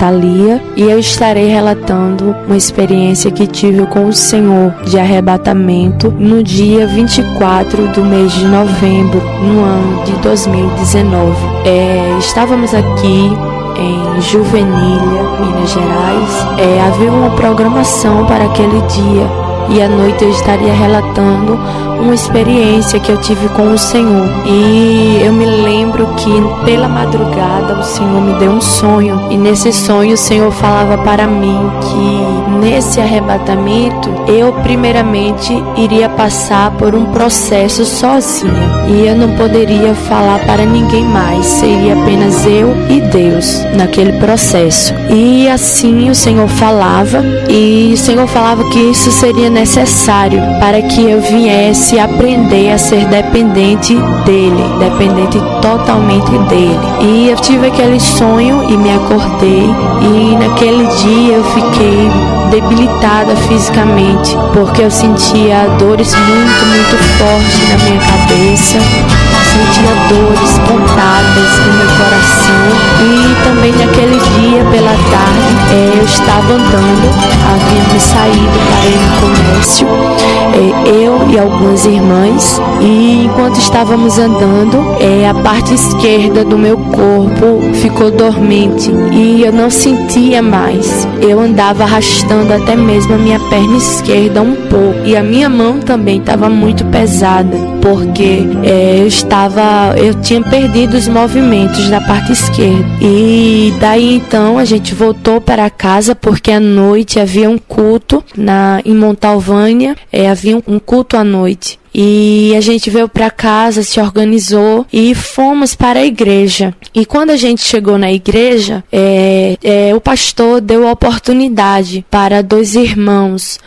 Thalia, e eu estarei relatando uma experiência que tive com o Senhor de arrebatamento no dia 24 do mês de novembro, no ano de 2019. Estávamos aqui em Juvenília, Minas Gerais. Havia uma programação para aquele dia e à noite eu estaria relatando uma experiência que eu tive com o Senhor. E eu me lembro que pela madrugada o Senhor me deu um sonho, e nesse sonho o Senhor falava para mim que nesse arrebatamento eu primeiramente iria passar por um processo sozinha, e eu não poderia falar para ninguém mais, seria apenas eu e Deus naquele processo. E assim o Senhor falava, e o Senhor falava que isso seria necessário para que eu viesse aprender a ser dependente dele, dependente totalmente dele. E eu tive aquele sonho e me acordei, e naquele dia eu fiquei debilitada fisicamente, porque eu sentia dores muito fortes na minha cabeça, sentia dores pontadas no meu coração. E também naquele dia pela tarde eu estava andando, havíamos saído para ir no comércio, eu e algumas irmãs, e enquanto estávamos andando, a parte esquerda do meu corpo ficou dormente e eu não sentia mais. Eu andava arrastando até mesmo a minha perna esquerda um pouco, e a minha mão também estava muito pesada, porque eu tinha perdido os movimentos da parte esquerda. E daí então a gente voltou para casa, porque à noite havia um culto em Montalvânia, havia um culto à noite. E a gente veio para casa, se organizou e fomos para a igreja. E quando a gente chegou na igreja, o pastor deu a oportunidade para dois irmãos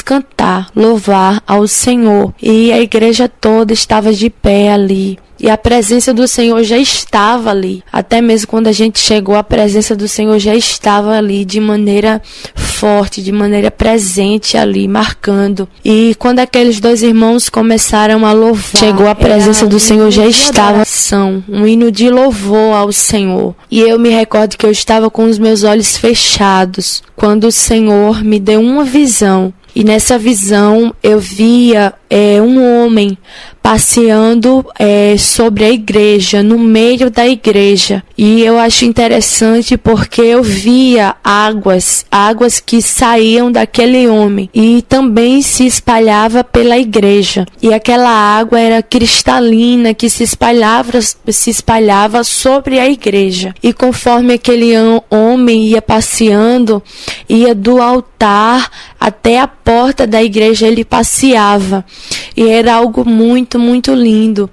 cantar, louvar ao Senhor. E a igreja toda estava de pé ali. E a presença do Senhor já estava ali. Até mesmo quando a gente chegou, a presença do Senhor já estava ali de maneira forte, de maneira presente ali, marcando. E quando aqueles dois irmãos começaram a louvar, chegou a presença do Senhor, já estava um hino de louvor ao Senhor. E eu me recordo que eu estava com os meus olhos fechados quando o Senhor me deu uma visão. E nessa visão eu via um homem passeando sobre a igreja, no meio da igreja. E eu acho interessante porque eu via águas que saíam daquele homem e também se espalhava pela igreja. E aquela água era cristalina, que se espalhava sobre a igreja. E conforme aquele homem ia passeando, ia do altar até a porta da igreja, ele passeava. E era algo muito lindo.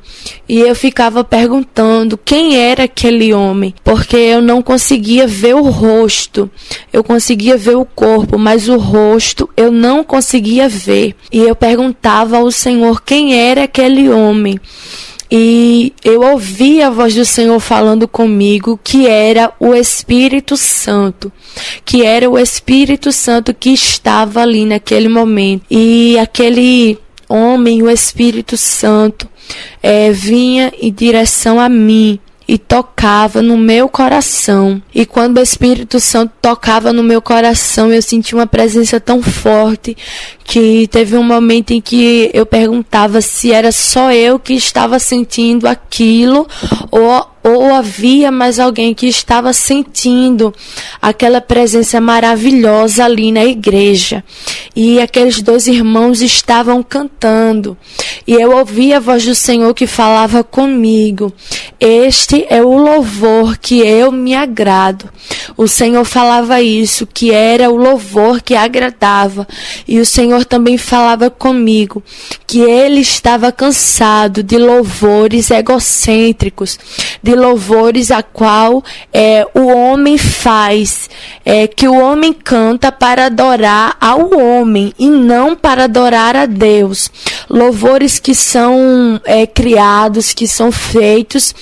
E eu ficava perguntando quem era aquele homem, porque eu não conseguia ver o rosto. Eu conseguia ver o corpo, mas o rosto eu não conseguia ver. E eu perguntava ao Senhor quem era aquele homem. E eu ouvi a voz do Senhor falando comigo que era o Espírito Santo, que era o Espírito Santo que estava ali naquele momento. E aquele homem, o Espírito Santo, vinha em direção a mim e tocava no meu coração. E quando o Espírito Santo tocava no meu coração, eu senti uma presença tão forte que teve um momento em que eu perguntava se era só eu que estava sentindo aquilo ou havia mais alguém que estava sentindo aquela presença maravilhosa ali na igreja. E aqueles dois irmãos estavam cantando. E eu ouvi a voz do Senhor que falava comigo: este é o louvor que eu me agrado. O Senhor falava isso, que era o louvor que agradava. E o Senhor também falava comigo que ele estava cansado de louvores egocêntricos, de louvores a qual o homem faz, que o homem canta para adorar ao homem e não para adorar a Deus. Louvores que são criados, que são feitos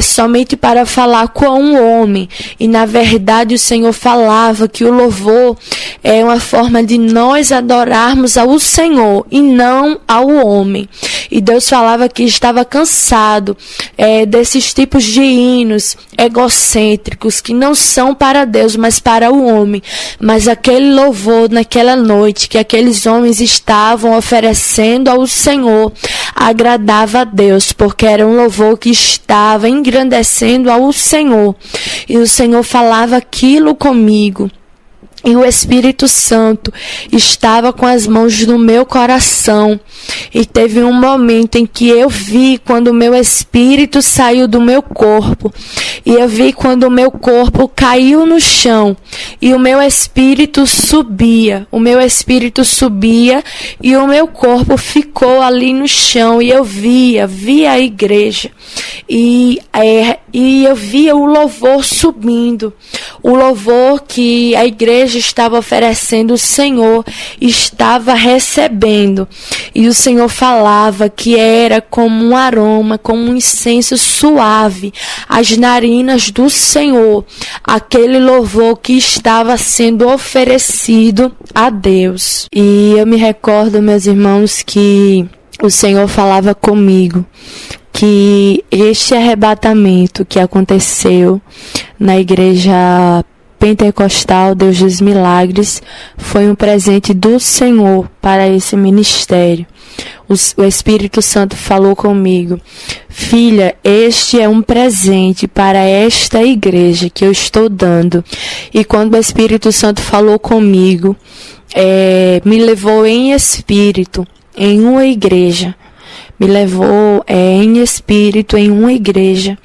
somente para falar com o homem. E na verdade o Senhor falava que o louvor é uma forma de nós adorarmos ao Senhor e não ao homem. E Deus falava que estava cansado desses tipos de hinos egocêntricos que não são para Deus, mas para o homem. Mas aquele louvor naquela noite que aqueles homens estavam oferecendo ao Senhor agradava a Deus, porque era um louvor que estava engrandecendo ao Senhor. E o Senhor falava aquilo comigo. E o Espírito Santo estava com as mãos no meu coração. E teve um momento em que eu vi quando o meu espírito saiu do meu corpo. E eu vi quando o meu corpo caiu no chão. E o meu espírito subia. O meu espírito subia e o meu corpo ficou ali no chão. E eu via a igreja. E eu via o louvor subindo. O louvor que a igreja estava oferecendo, o Senhor estava recebendo. E o Senhor falava que era como um aroma, como um incenso suave, as narinas do Senhor, aquele louvor que estava sendo oferecido a Deus. E eu me recordo, meus irmãos, que o Senhor falava comigo que este arrebatamento que aconteceu na igreja pentecostal Deus dos Milagres foi um presente do Senhor para esse ministério. O Espírito Santo falou comigo: filha, este é um presente para esta igreja que eu estou dando. E quando o Espírito Santo falou comigo, me levou em espírito em uma igreja. Me levou em espírito em uma igreja.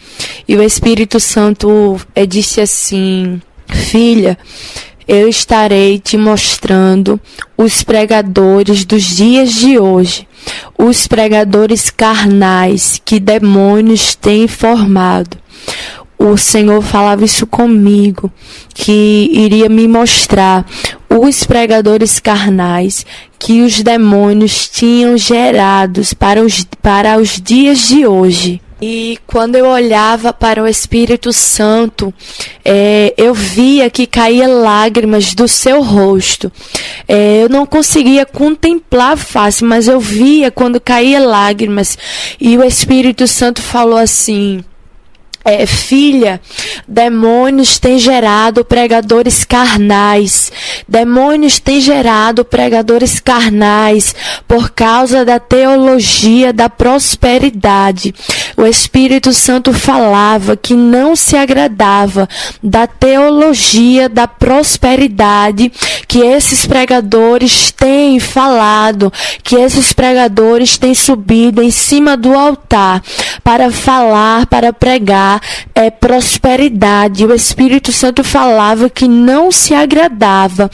E o Espírito Santo disse assim: filha, eu estarei te mostrando os pregadores dos dias de hoje, os pregadores carnais que demônios têm formado. O Senhor falava isso comigo, que iria me mostrar os pregadores carnais que os demônios tinham gerados para os dias de hoje. E quando eu olhava para o Espírito Santo, eu via que caía lágrimas do seu rosto. Eu não conseguia contemplar a face, mas eu via quando caía lágrimas. E o Espírito Santo falou assim: filha, demônios têm gerado pregadores carnais. Demônios têm gerado pregadores carnais por causa da teologia da prosperidade. O Espírito Santo falava que não se agradava da teologia da prosperidade que esses pregadores têm falado, que esses pregadores têm subido em cima do altar para falar, para pregar prosperidade. O Espírito Santo falava que não se agradava,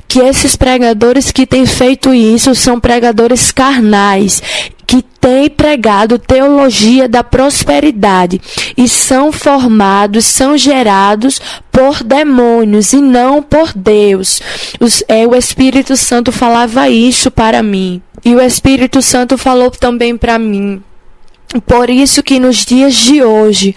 que esses pregadores que têm feito isso são pregadores carnais, que têm pregado teologia da prosperidade e são formados, são gerados por demônios e não por Deus. O Espírito Santo falava isso para mim. E o Espírito Santo falou também para mim: por isso que nos dias de hoje,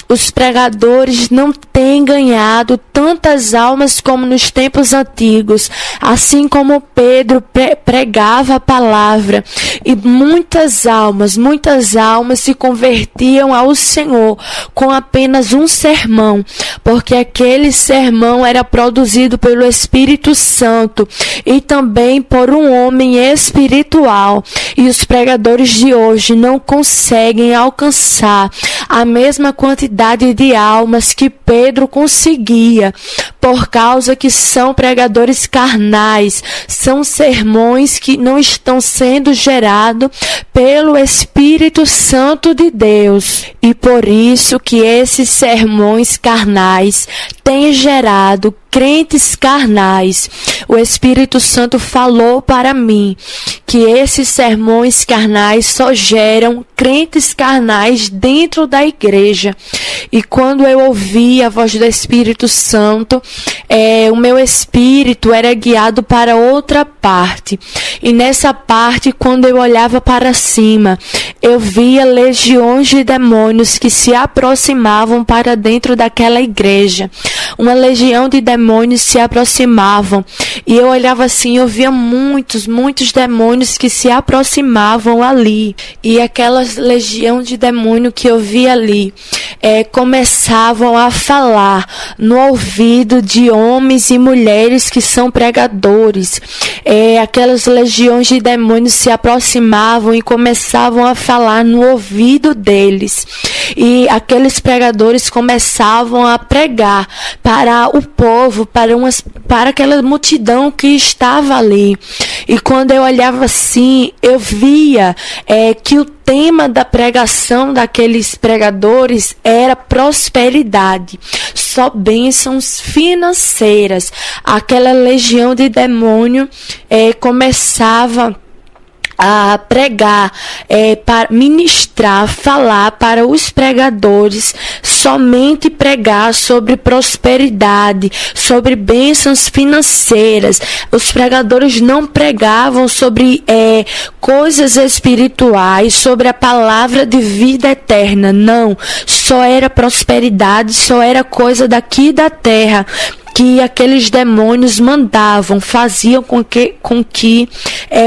os pregadores não têm ganhado tantas almas como nos tempos antigos, assim como Pedro pregava a palavra, e muitas almas se convertiam ao Senhor com apenas um sermão, porque aquele sermão era produzido pelo Espírito Santo e também por um homem espiritual. E os pregadores de hoje não conseguem alcançar a mesma quantidade de almas que Pedro conseguia, por causa que são pregadores carnais, são sermões que não estão sendo gerados pelo Espírito Santo de Deus. E por isso que esses sermões carnais têm gerado crentes carnais. O Espírito Santo falou para mim que esses sermões carnais só geram crentes carnais dentro da igreja. E quando eu ouvi a voz do Espírito Santo, o meu espírito era guiado para outra parte. E nessa parte, quando eu olhava para cima, eu via legiões de demônios que se aproximavam para dentro daquela igreja. uma legião de demônios se aproximavam. E eu olhava assim, eu via muitos demônios que se aproximavam ali. E aquela legião de demônio que eu via ali, começavam a falar no ouvido de homens e mulheres que são pregadores. Aquelas legiões de demônios se aproximavam e começavam a falar no ouvido deles. E aqueles pregadores começavam a pregar para o povo, para aquela multidão que estava ali. E quando eu olhava assim, eu via que o tema da pregação daqueles pregadores era prosperidade, só bênçãos financeiras. Aquela legião de demônio começava a pregar, para ministrar, falar para os pregadores, somente pregar sobre prosperidade, sobre bênçãos financeiras. Os pregadores não pregavam sobre coisas espirituais, sobre a palavra de vida eterna, não. Só era prosperidade, só era coisa daqui da terra que aqueles demônios mandavam, faziam com que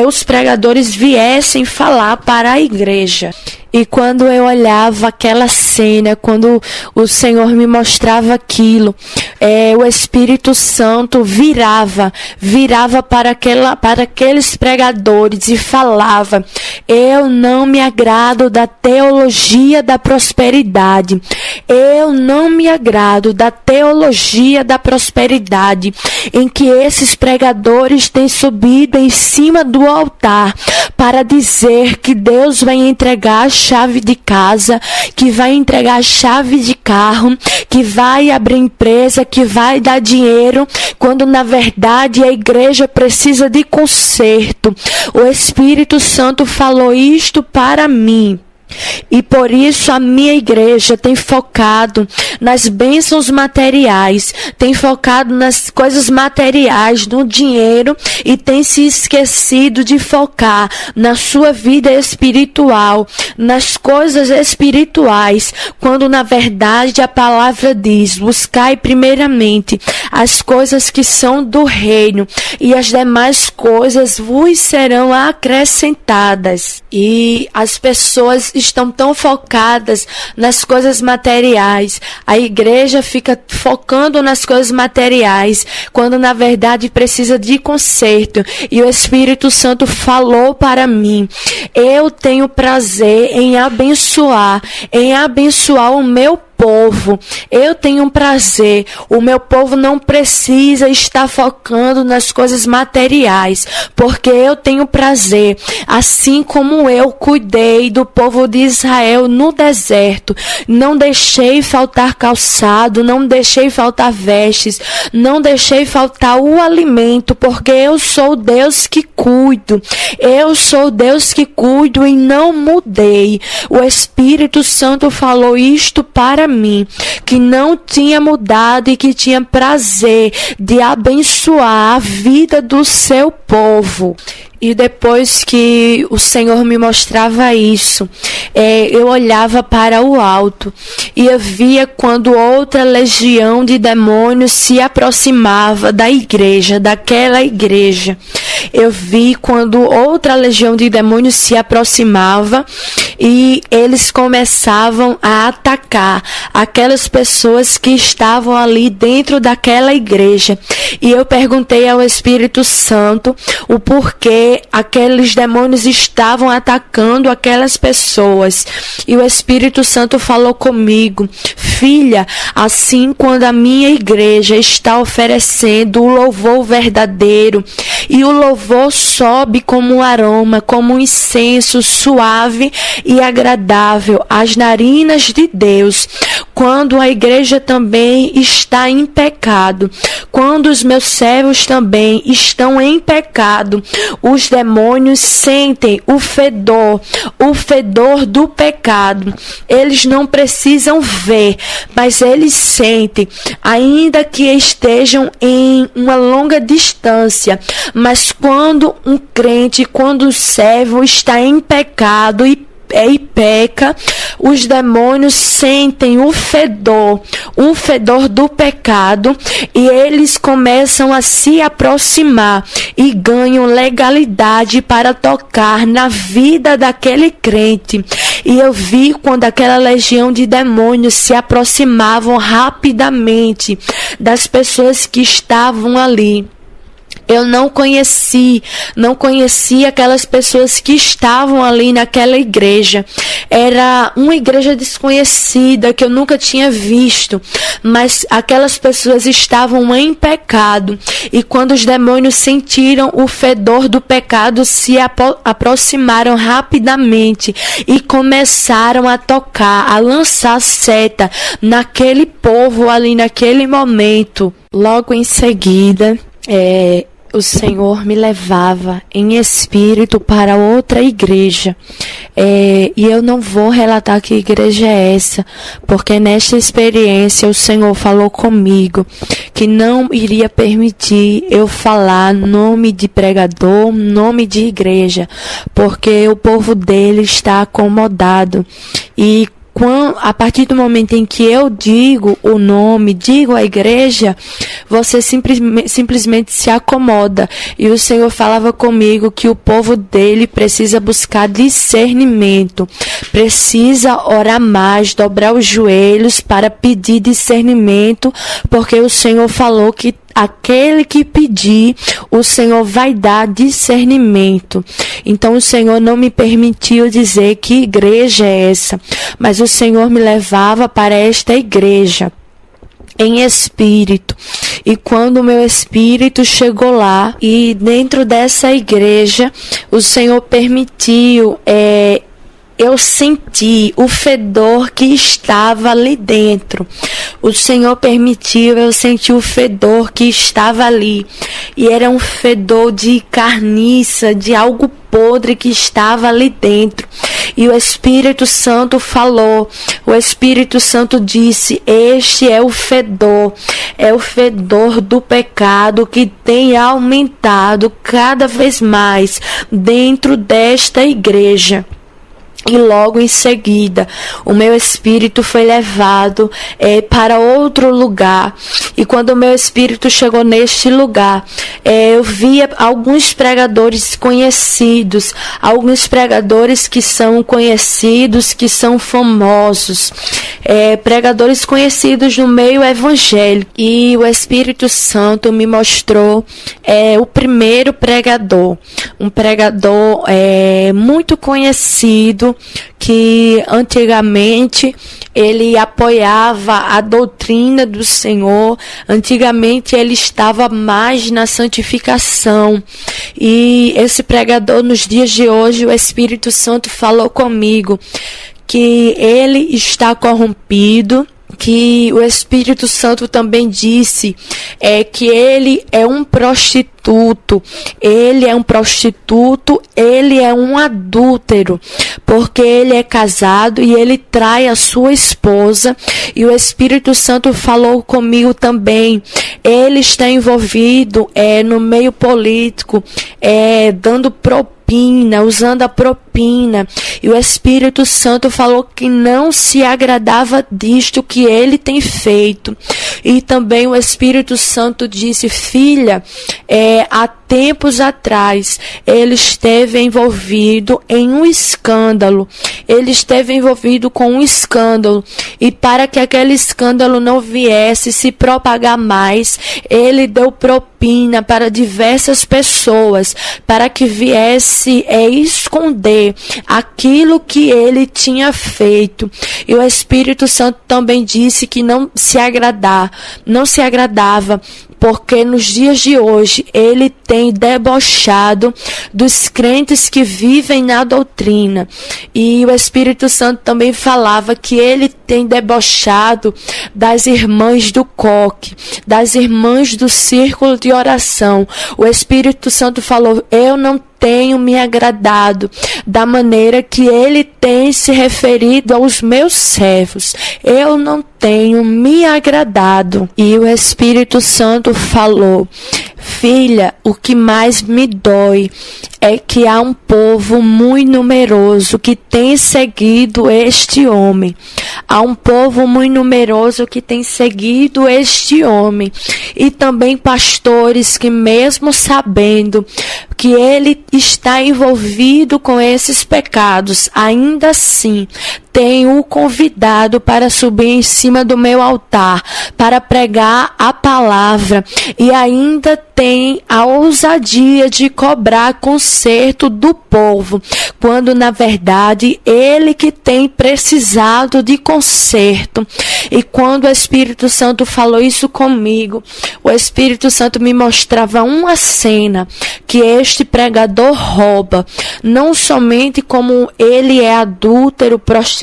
os pregadores viessem falar para a igreja. E quando eu olhava aquela cena, quando o Senhor me mostrava aquilo, o Espírito Santo virava para aqueles pregadores e falava: eu não me agrado da teologia da prosperidade. Eu não me agrado da teologia da prosperidade em que esses pregadores têm subido em cima do altar para dizer que Deus vai entregar a chave de casa, que vai entregar a chave de carro, que vai abrir empresa, que vai dar dinheiro, quando na verdade a igreja precisa de conserto. O Espírito Santo falou isto para mim. E por isso a minha igreja tem focado nas bênçãos materiais, tem focado nas coisas materiais, no dinheiro, e tem se esquecido de focar na sua vida espiritual, nas coisas espirituais, quando na verdade a palavra diz: buscai primeiramente as coisas que são do reino, e as demais coisas vos serão acrescentadas. E as pessoas estão tão focadas nas coisas materiais. A igreja fica focando nas coisas materiais, quando na verdade precisa de conserto. E o Espírito Santo falou para mim: eu tenho prazer em abençoar o meu povo. Eu tenho um prazer. O meu povo não precisa estar focando nas coisas materiais, porque eu tenho prazer. Assim como eu cuidei do povo de Israel no deserto, não deixei faltar calçado, não deixei faltar vestes, não deixei faltar o alimento, porque eu sou Deus que cuido. Eu sou Deus que cuido e não mudei. O Espírito Santo falou isto para mim, que não tinha mudado e que tinha prazer de abençoar a vida do seu povo. E depois que o Senhor me mostrava isso, eu olhava para o alto e eu via quando outra legião de demônios se aproximava da igreja, daquela igreja. Eu vi quando outra legião de demônios se aproximava e eles começavam a atacar aquelas pessoas que estavam ali dentro daquela igreja. E eu perguntei ao Espírito Santo o porquê aqueles demônios estavam atacando aquelas pessoas. E o Espírito Santo falou comigo: filha, assim quando a minha igreja está oferecendo o louvor verdadeiro, e o louvor sobe como um aroma, como um incenso suave e agradável às narinas de Deus, quando a igreja também está em pecado, quando os meus servos também estão em pecado, os demônios sentem o fedor do pecado. Eles não precisam ver, mas eles sentem, ainda que estejam em uma longa distância. Mas quando um crente, quando o servo está em pecado e e peca, os demônios sentem o fedor do pecado, e eles começam a se aproximar e ganham legalidade para tocar na vida daquele crente. E eu vi quando aquela legião de demônios se aproximavam rapidamente das pessoas que estavam ali. Eu não conheci aquelas pessoas que estavam ali naquela igreja. Era uma igreja desconhecida que eu nunca tinha visto, mas aquelas pessoas estavam em pecado. E quando os demônios sentiram o fedor do pecado, se aproximaram rapidamente e começaram a tocar, a lançar seta naquele povo ali naquele momento. Logo em seguida, o Senhor me levava em espírito para outra igreja. E eu não vou relatar que igreja é essa, porque nesta experiência o Senhor falou comigo que não iria permitir eu falar nome de pregador, nome de igreja, porque o povo dele está acomodado. E a partir do momento em que eu digo o nome, digo a igreja, você simplesmente se acomoda. E o Senhor falava comigo que o povo dele precisa buscar discernimento, precisa orar mais, dobrar os joelhos para pedir discernimento, porque o Senhor falou que aquele que pedir, o Senhor vai dar discernimento. Então o Senhor não me permitiu dizer que igreja é essa, mas o Senhor me levava para esta igreja em espírito. E quando o meu espírito chegou lá, e dentro dessa igreja, o Senhor permitiu eu senti o fedor que estava ali dentro. O Senhor permitiu eu sentir o fedor que estava ali. E era um fedor de carniça, de algo podre que estava ali dentro. E o Espírito Santo falou, o Espírito Santo disse: este é o fedor do pecado que tem aumentado cada vez mais dentro desta igreja. E logo em seguida, o meu espírito foi levado para outro lugar. E quando o meu espírito chegou neste lugar, eu via alguns pregadores conhecidos, alguns pregadores que são conhecidos, que são famosos, pregadores conhecidos no meio evangélico. E o Espírito Santo me mostrou o primeiro pregador, um pregador muito conhecido, que antigamente ele apoiava a doutrina do Senhor, antigamente ele estava mais na santificação. E esse pregador, nos dias de hoje, o Espírito Santo falou comigo que ele está corrompido, que o Espírito Santo também disse que ele é um prostituto, ele é um adúltero, porque ele é casado e ele trai a sua esposa. E o Espírito Santo falou comigo também, ele está envolvido no meio político, dando propina, usando a propina. E o Espírito Santo falou que não se agradava disto que ele tem feito. E também o Espírito Santo disse: filha, há tempos atrás ele esteve envolvido em um escândalo. Ele esteve envolvido com um escândalo. E para que aquele escândalo não viesse se propagar mais, ele deu propina para diversas pessoas, para que viesse esconder aquilo que ele tinha feito. E o Espírito Santo também disse que não se agradava, porque nos dias de hoje ele tem debochado dos crentes que vivem na doutrina. E o Espírito Santo também falava que ele tem debochado das irmãs do coque, das irmãs do círculo de oração. O Espírito Santo falou: eu não tenho me agradado da maneira que ele tem se referido aos meus servos. Eu não tenho me agradado. E o Espírito Santo falou: Filha, o que mais me dói é que há um povo muito numeroso que tem seguido este homem. Há um povo muito numeroso que tem seguido este homem. E também pastores que, mesmo sabendo que ele está envolvido com esses pecados, ainda assim tem o convidado para subir em cima do meu altar, para pregar a palavra, e ainda tem a ousadia de cobrar conserto do povo, quando na verdade ele que tem precisado de conserto. E quando o Espírito Santo falou isso comigo, o Espírito Santo me mostrava uma cena que este pregador rouba, não somente como ele é adúltero, prostituto,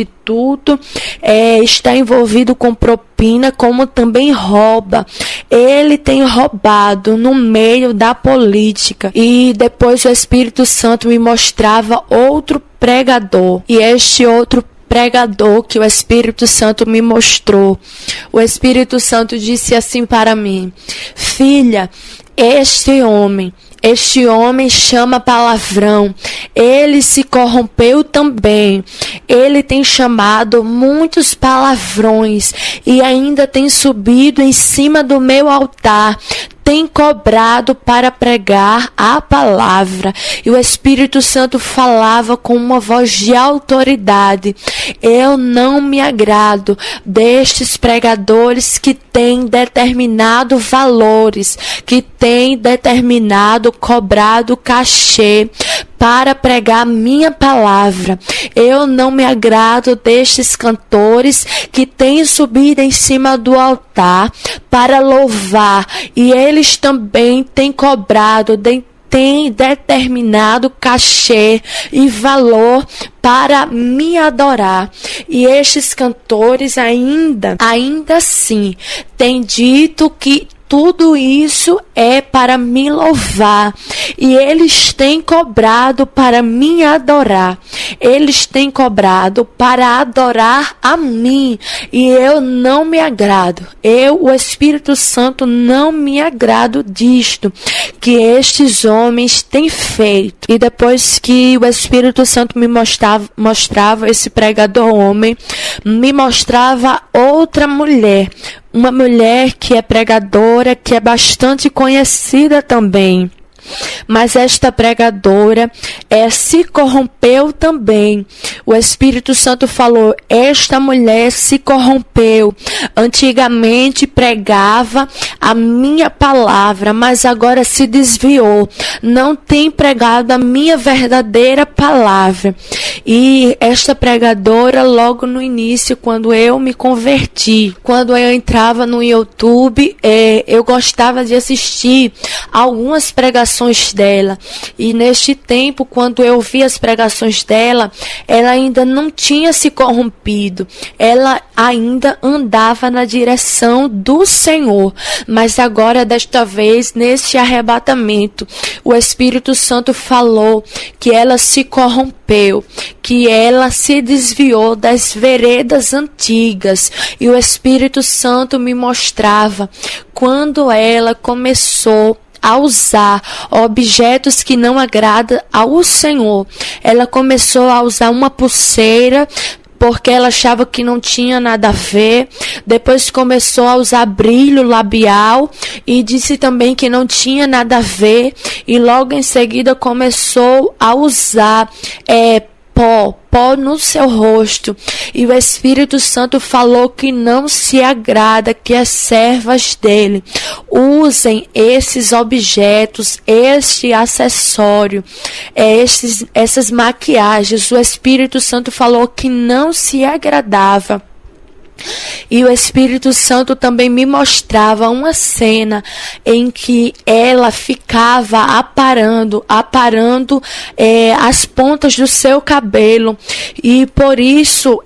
está envolvido com propina, como também rouba. Ele tem roubado no meio da política. E depois o Espírito Santo me mostrava outro pregador. E este outro pregador que o Espírito Santo me mostrou, o Espírito Santo disse assim para mim: filha, este homem chama palavrão, ele se corrompeu também, ele tem chamado muitos palavrões e ainda tem subido em cima do meu altar, tem cobrado para pregar a palavra. E o Espírito Santo falava com uma voz de autoridade: eu não me agrado destes pregadores que têm determinado valores, que têm determinado cobrado cachê para pregar minha palavra. Eu não me agrado destes cantores que têm subido em cima do altar para louvar, e eles também têm cobrado, têm determinado cachê e valor para me adorar. E estes cantores ainda assim têm dito que tudo isso é para me louvar. E eles têm cobrado para me adorar. Eles têm cobrado para adorar a mim. E eu não me agrado. O Espírito Santo, não me agrado disto que estes homens têm feito. E depois que o Espírito Santo me mostrava esse pregador homem, me mostrava outra mulher. Uma mulher que é pregadora, que é bastante conhecida também. Mas esta pregadora se corrompeu também. O Espírito Santo falou: esta mulher se corrompeu. Antigamente pregava a minha palavra, mas agora se desviou. Não tem pregado a minha verdadeira palavra. E esta pregadora, logo no início, quando eu me converti, quando eu entrava no YouTube, eu gostava de assistir algumas pregações dela. E neste tempo, quando eu vi as pregações dela, ela ainda não tinha se corrompido. Ela ainda andava na direção do Senhor. Mas agora, desta vez, neste arrebatamento, o Espírito Santo falou que ela se corrompeu, que ela se desviou das veredas antigas. E o Espírito Santo me mostrava quando ela começou a usar objetos que não agradam ao Senhor. Ela começou a usar uma pulseira porque ela achava que não tinha nada a ver. Depois começou a usar brilho labial e disse também que não tinha nada a ver. E logo em seguida começou a usar pó no seu rosto. E o Espírito Santo falou que não se agrada que as servas dele usem esses objetos, este acessório, essas maquiagens. O Espírito Santo falou que não se agradava. E o Espírito Santo também me mostrava uma cena em que ela ficava aparando as pontas do seu cabelo. E por isso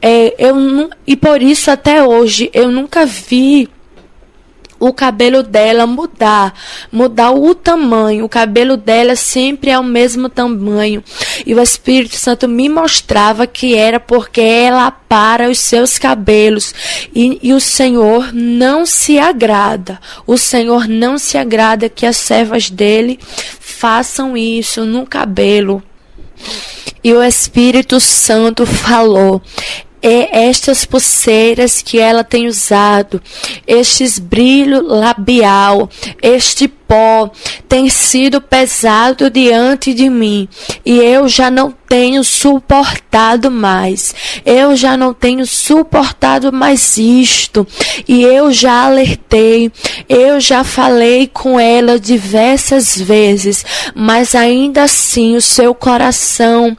até hoje eu nunca vi o cabelo dela mudar o tamanho. O cabelo dela sempre é o mesmo tamanho. E o Espírito Santo me mostrava que era porque ela para os seus cabelos. E o Senhor não se agrada. O Senhor não se agrada que as servas dele façam isso no cabelo. E o Espírito Santo falou: estas pulseiras que ela tem usado, estes brilho labial, este pó tem sido pesado diante de mim, e eu já não tenho suportado mais. Eu já não tenho suportado mais isto. E eu já alertei, eu já falei com ela diversas vezes, mas ainda assim o seu coração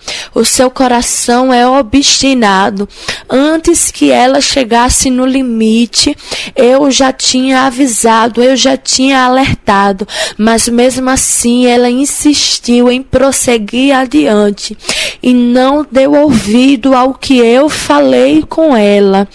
é obstinado. Antes que ela chegasse no limite, eu já tinha avisado, eu já tinha alertado, mas mesmo assim ela insistiu em prosseguir adiante e não deu ouvido ao que eu falei com ela.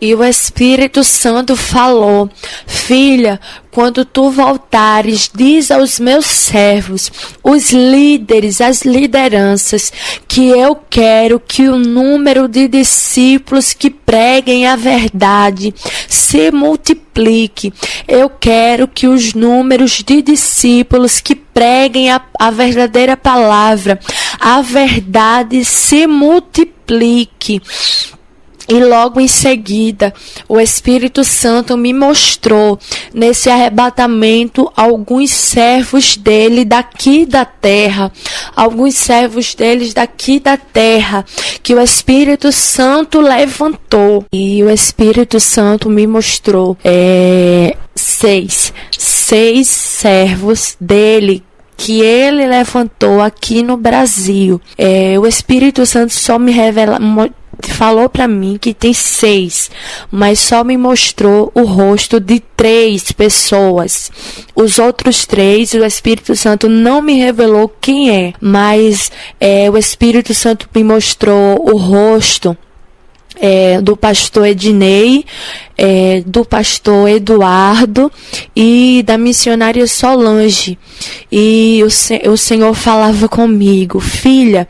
E o Espírito Santo falou: filha, quando tu voltares, diz aos meus servos, os líderes, as lideranças, que eu quero que o número de discípulos que preguem a verdade se multiplique. Eu quero que os números de discípulos que preguem a verdadeira palavra, a verdade se multiplique. E logo em seguida, o Espírito Santo me mostrou, nesse arrebatamento, alguns servos dele daqui da terra. Alguns servos deles daqui da terra, que o Espírito Santo levantou. E o Espírito Santo me mostrou seis servos dele, que ele levantou aqui no Brasil. O Espírito Santo só me falou para mim que tem 6, mas só me mostrou o rosto de 3 pessoas. Os outros 3, o Espírito Santo não me revelou quem é, mas o Espírito Santo me mostrou o rosto do pastor Ednei, do pastor Eduardo e da missionária Solange. E o Senhor falava comigo: filha,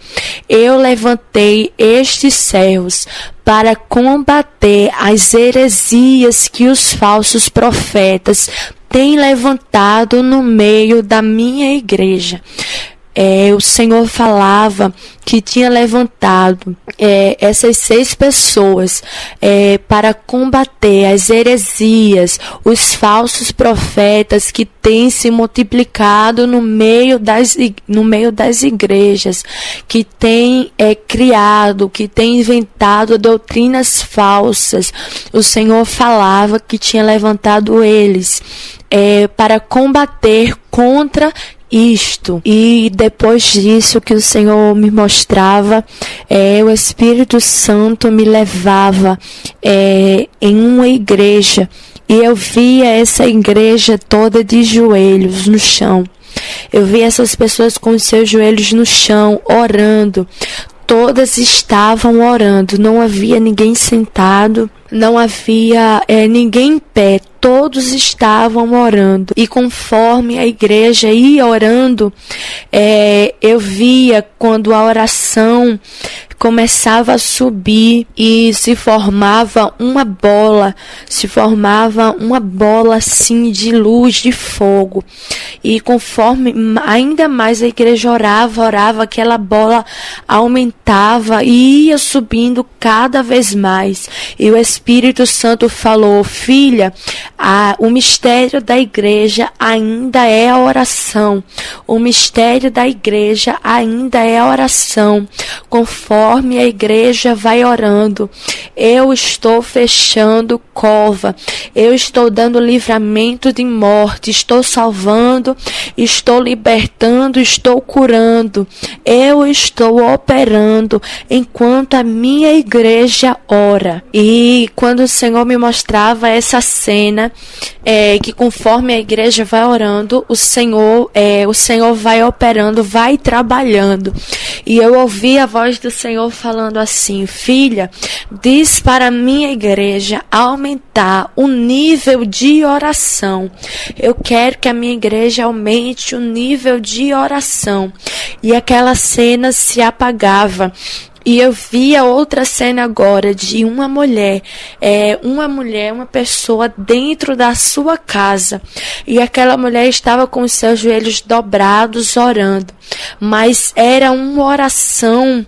eu levantei estes servos para combater as heresias que os falsos profetas têm levantado no meio da minha igreja. O Senhor falava que tinha levantado essas 6 pessoas para combater as heresias, os falsos profetas que têm se multiplicado no meio das igrejas, que têm criado, que têm inventado doutrinas falsas. O Senhor falava que tinha levantado eles para combater contra isto. E depois disso que o Senhor me mostrava, o Espírito Santo me levava em uma igreja, e eu via essa igreja toda de joelhos no chão. Eu via essas pessoas com os seus joelhos no chão, orando. Todas estavam orando, não havia ninguém sentado, não havia ninguém em pé, todos estavam orando. E conforme a igreja ia orando, eu via quando a oração começava a subir e se formava uma bola assim de luz, de fogo. E conforme ainda mais a igreja orava, aquela bola aumentava e ia subindo cada vez mais. E o Espírito Santo falou: filha, o mistério da igreja ainda é a oração. O mistério da igreja ainda é a oração. Conforme a igreja vai orando, eu estou fechando cova, eu estou dando livramento de morte, estou salvando, estou libertando, estou curando, eu estou operando enquanto a minha igreja ora. E quando o Senhor me mostrava essa cena, que conforme a igreja vai orando, o Senhor vai operando, vai trabalhando. E eu ouvi a voz do Senhor falando assim: filha, diz para a minha igreja aumentar o nível de oração. Eu quero que a minha igreja aumente o nível de oração. E aquela cena se apagava. E eu via outra cena agora de uma mulher, uma pessoa dentro da sua casa. E aquela mulher estava com os seus joelhos dobrados orando. Mas era uma oração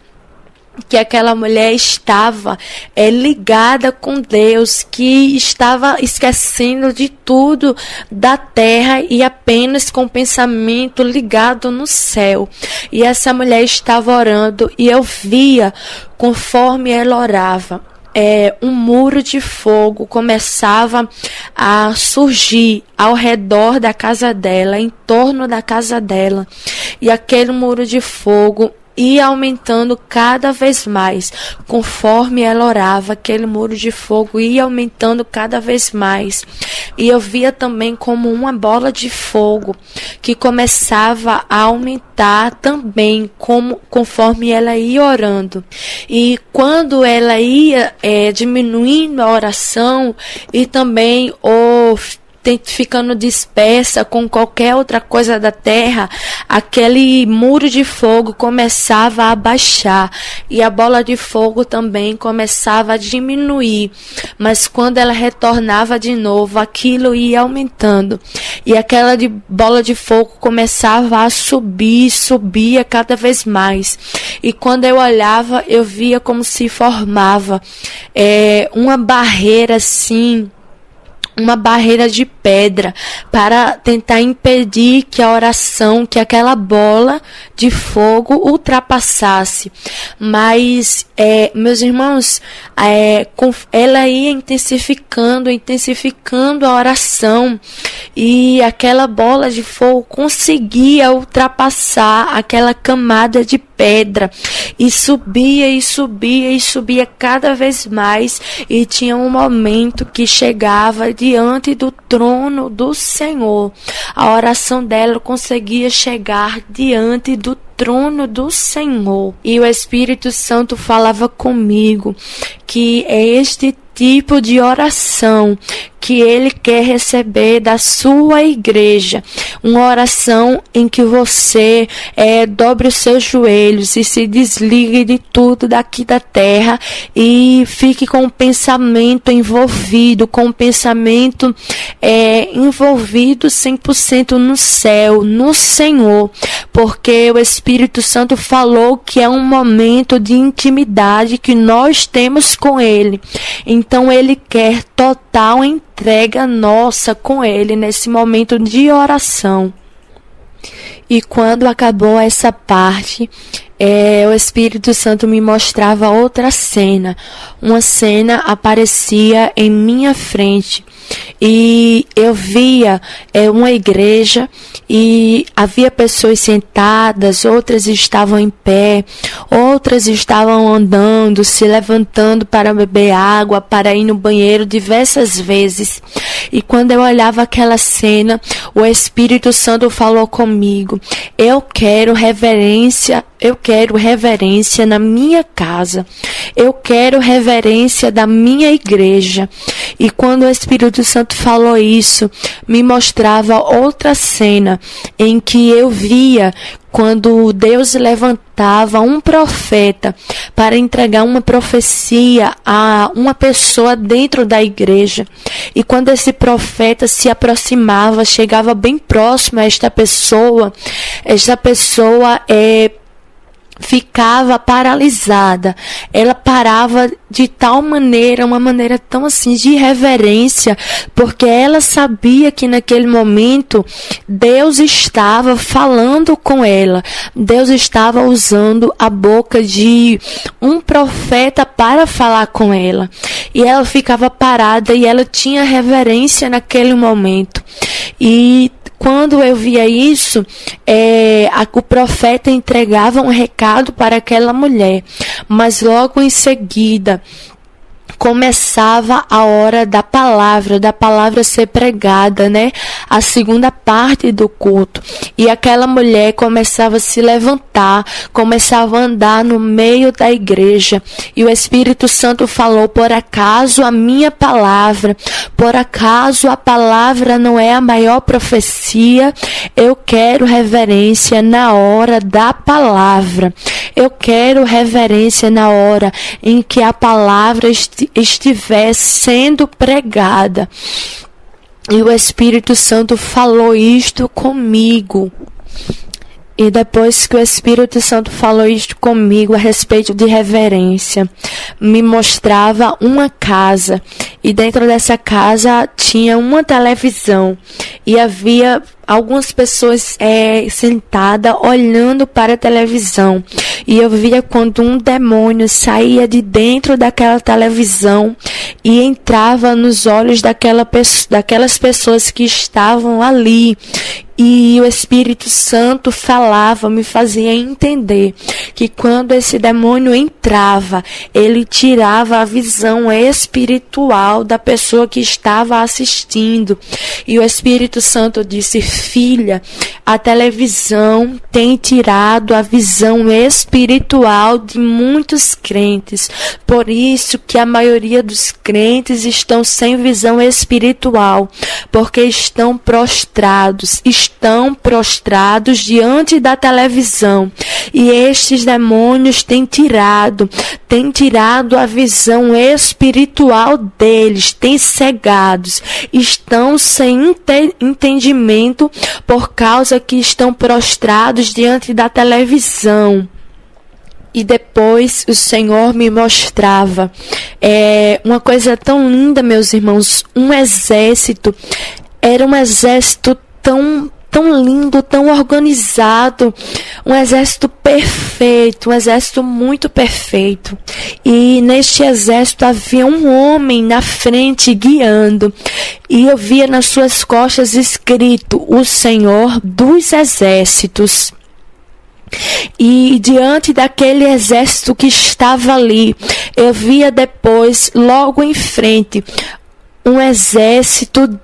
que aquela mulher estava ligada com Deus, que estava esquecendo de tudo da terra e apenas com o pensamento ligado no céu. E essa mulher estava orando e eu via, conforme ela orava, um muro de fogo começava a surgir ao redor da casa dela, em torno da casa dela. E aquele muro de fogo ia aumentando cada vez mais, conforme ela orava, aquele muro de fogo ia aumentando cada vez mais. E eu via também como uma bola de fogo que começava a aumentar também, conforme ela ia orando. E quando ela ia diminuindo a oração e também ficando dispersa com qualquer outra coisa da terra, aquele muro de fogo começava a baixar e a bola de fogo também começava a diminuir. Mas quando ela retornava de novo, aquilo ia aumentando e aquela bola de fogo começava a subia cada vez mais. E quando eu olhava, eu via como se formava uma barreira assim, uma barreira de pedra para tentar impedir que a oração, que aquela bola de fogo ultrapassasse. Mas, meus irmãos, ela ia intensificando a oração e aquela bola de fogo conseguia ultrapassar aquela camada de pedra e subia cada vez mais, e tinha um momento que chegava diante do trono do Senhor. A oração dela conseguia chegar diante do trono do Senhor. E o Espírito Santo falava comigo que é este tipo de oração que Ele quer receber da sua igreja. Uma oração em que você dobre os seus joelhos e se desligue de tudo daqui da terra e fique com o pensamento envolvido, com o pensamento envolvido 100% no céu, no Senhor, porque o Espírito Santo falou que é um momento de intimidade que nós temos com Ele. Então Ele quer total entrega nossa com Ele nesse momento de oração. E quando acabou essa parte, o Espírito Santo me mostrava outra cena. Uma cena aparecia em minha frente e eu via uma igreja e havia pessoas sentadas, outras estavam em pé, outras estavam andando, se levantando para beber água, para ir no banheiro diversas vezes. E quando eu olhava aquela cena, o Espírito Santo falou comigo: eu quero reverência na minha casa. Eu quero reverência da minha igreja. E quando o Espírito Santo falou isso, me mostrava outra cena em que eu via quando Deus levantava um profeta para entregar uma profecia a uma pessoa dentro da igreja. E quando esse profeta se aproximava, chegava bem próximo a esta pessoa ficava paralisada. Ela parava de tal maneira, uma maneira tão assim de reverência, porque ela sabia que naquele momento Deus estava falando com ela. Deus estava usando a boca de um profeta para falar com ela. E ela ficava parada e ela tinha reverência naquele momento. E quando eu via isso, o profeta entregava um recado para aquela mulher, mas logo em seguida, começava a hora da palavra ser pregada, né? A segunda parte do culto. E aquela mulher começava a se levantar, começava a andar no meio da igreja. E o Espírito Santo falou: por acaso a minha palavra, por acaso a palavra não é a maior profecia? Eu quero reverência na hora da palavra. Eu quero reverência na hora em que a palavra estiver sendo pregada. E o Espírito Santo falou isto comigo. E depois que o Espírito Santo falou isto comigo a respeito de reverência, me mostrava uma casa. E dentro dessa casa tinha uma televisão. E havia algumas pessoas sentadas olhando para a televisão. E eu via quando um demônio saía de dentro daquela televisão e entrava nos olhos daquelas pessoas que estavam ali. E o Espírito Santo falava, me fazia entender que quando esse demônio entrava, ele tirava a visão espiritual da pessoa que estava assistindo. E o Espírito Santo disse: filha, a televisão tem tirado a visão espiritual de muitos crentes. Por isso que a maioria dos crentes estão sem visão espiritual, porque estão prostrados diante da televisão. E estes demônios têm tirado a visão espiritual deles, têm cegados, estão sem entendimento por causa que estão prostrados diante da televisão. E depois o Senhor me mostrava uma coisa tão linda, meus irmãos, um exército. Era um exército tão lindo, tão organizado, um exército perfeito, um exército muito perfeito. E neste exército havia um homem na frente guiando, e eu via nas suas costas escrito: o Senhor dos Exércitos. E diante daquele exército que estava ali, eu via depois, logo em frente, um exército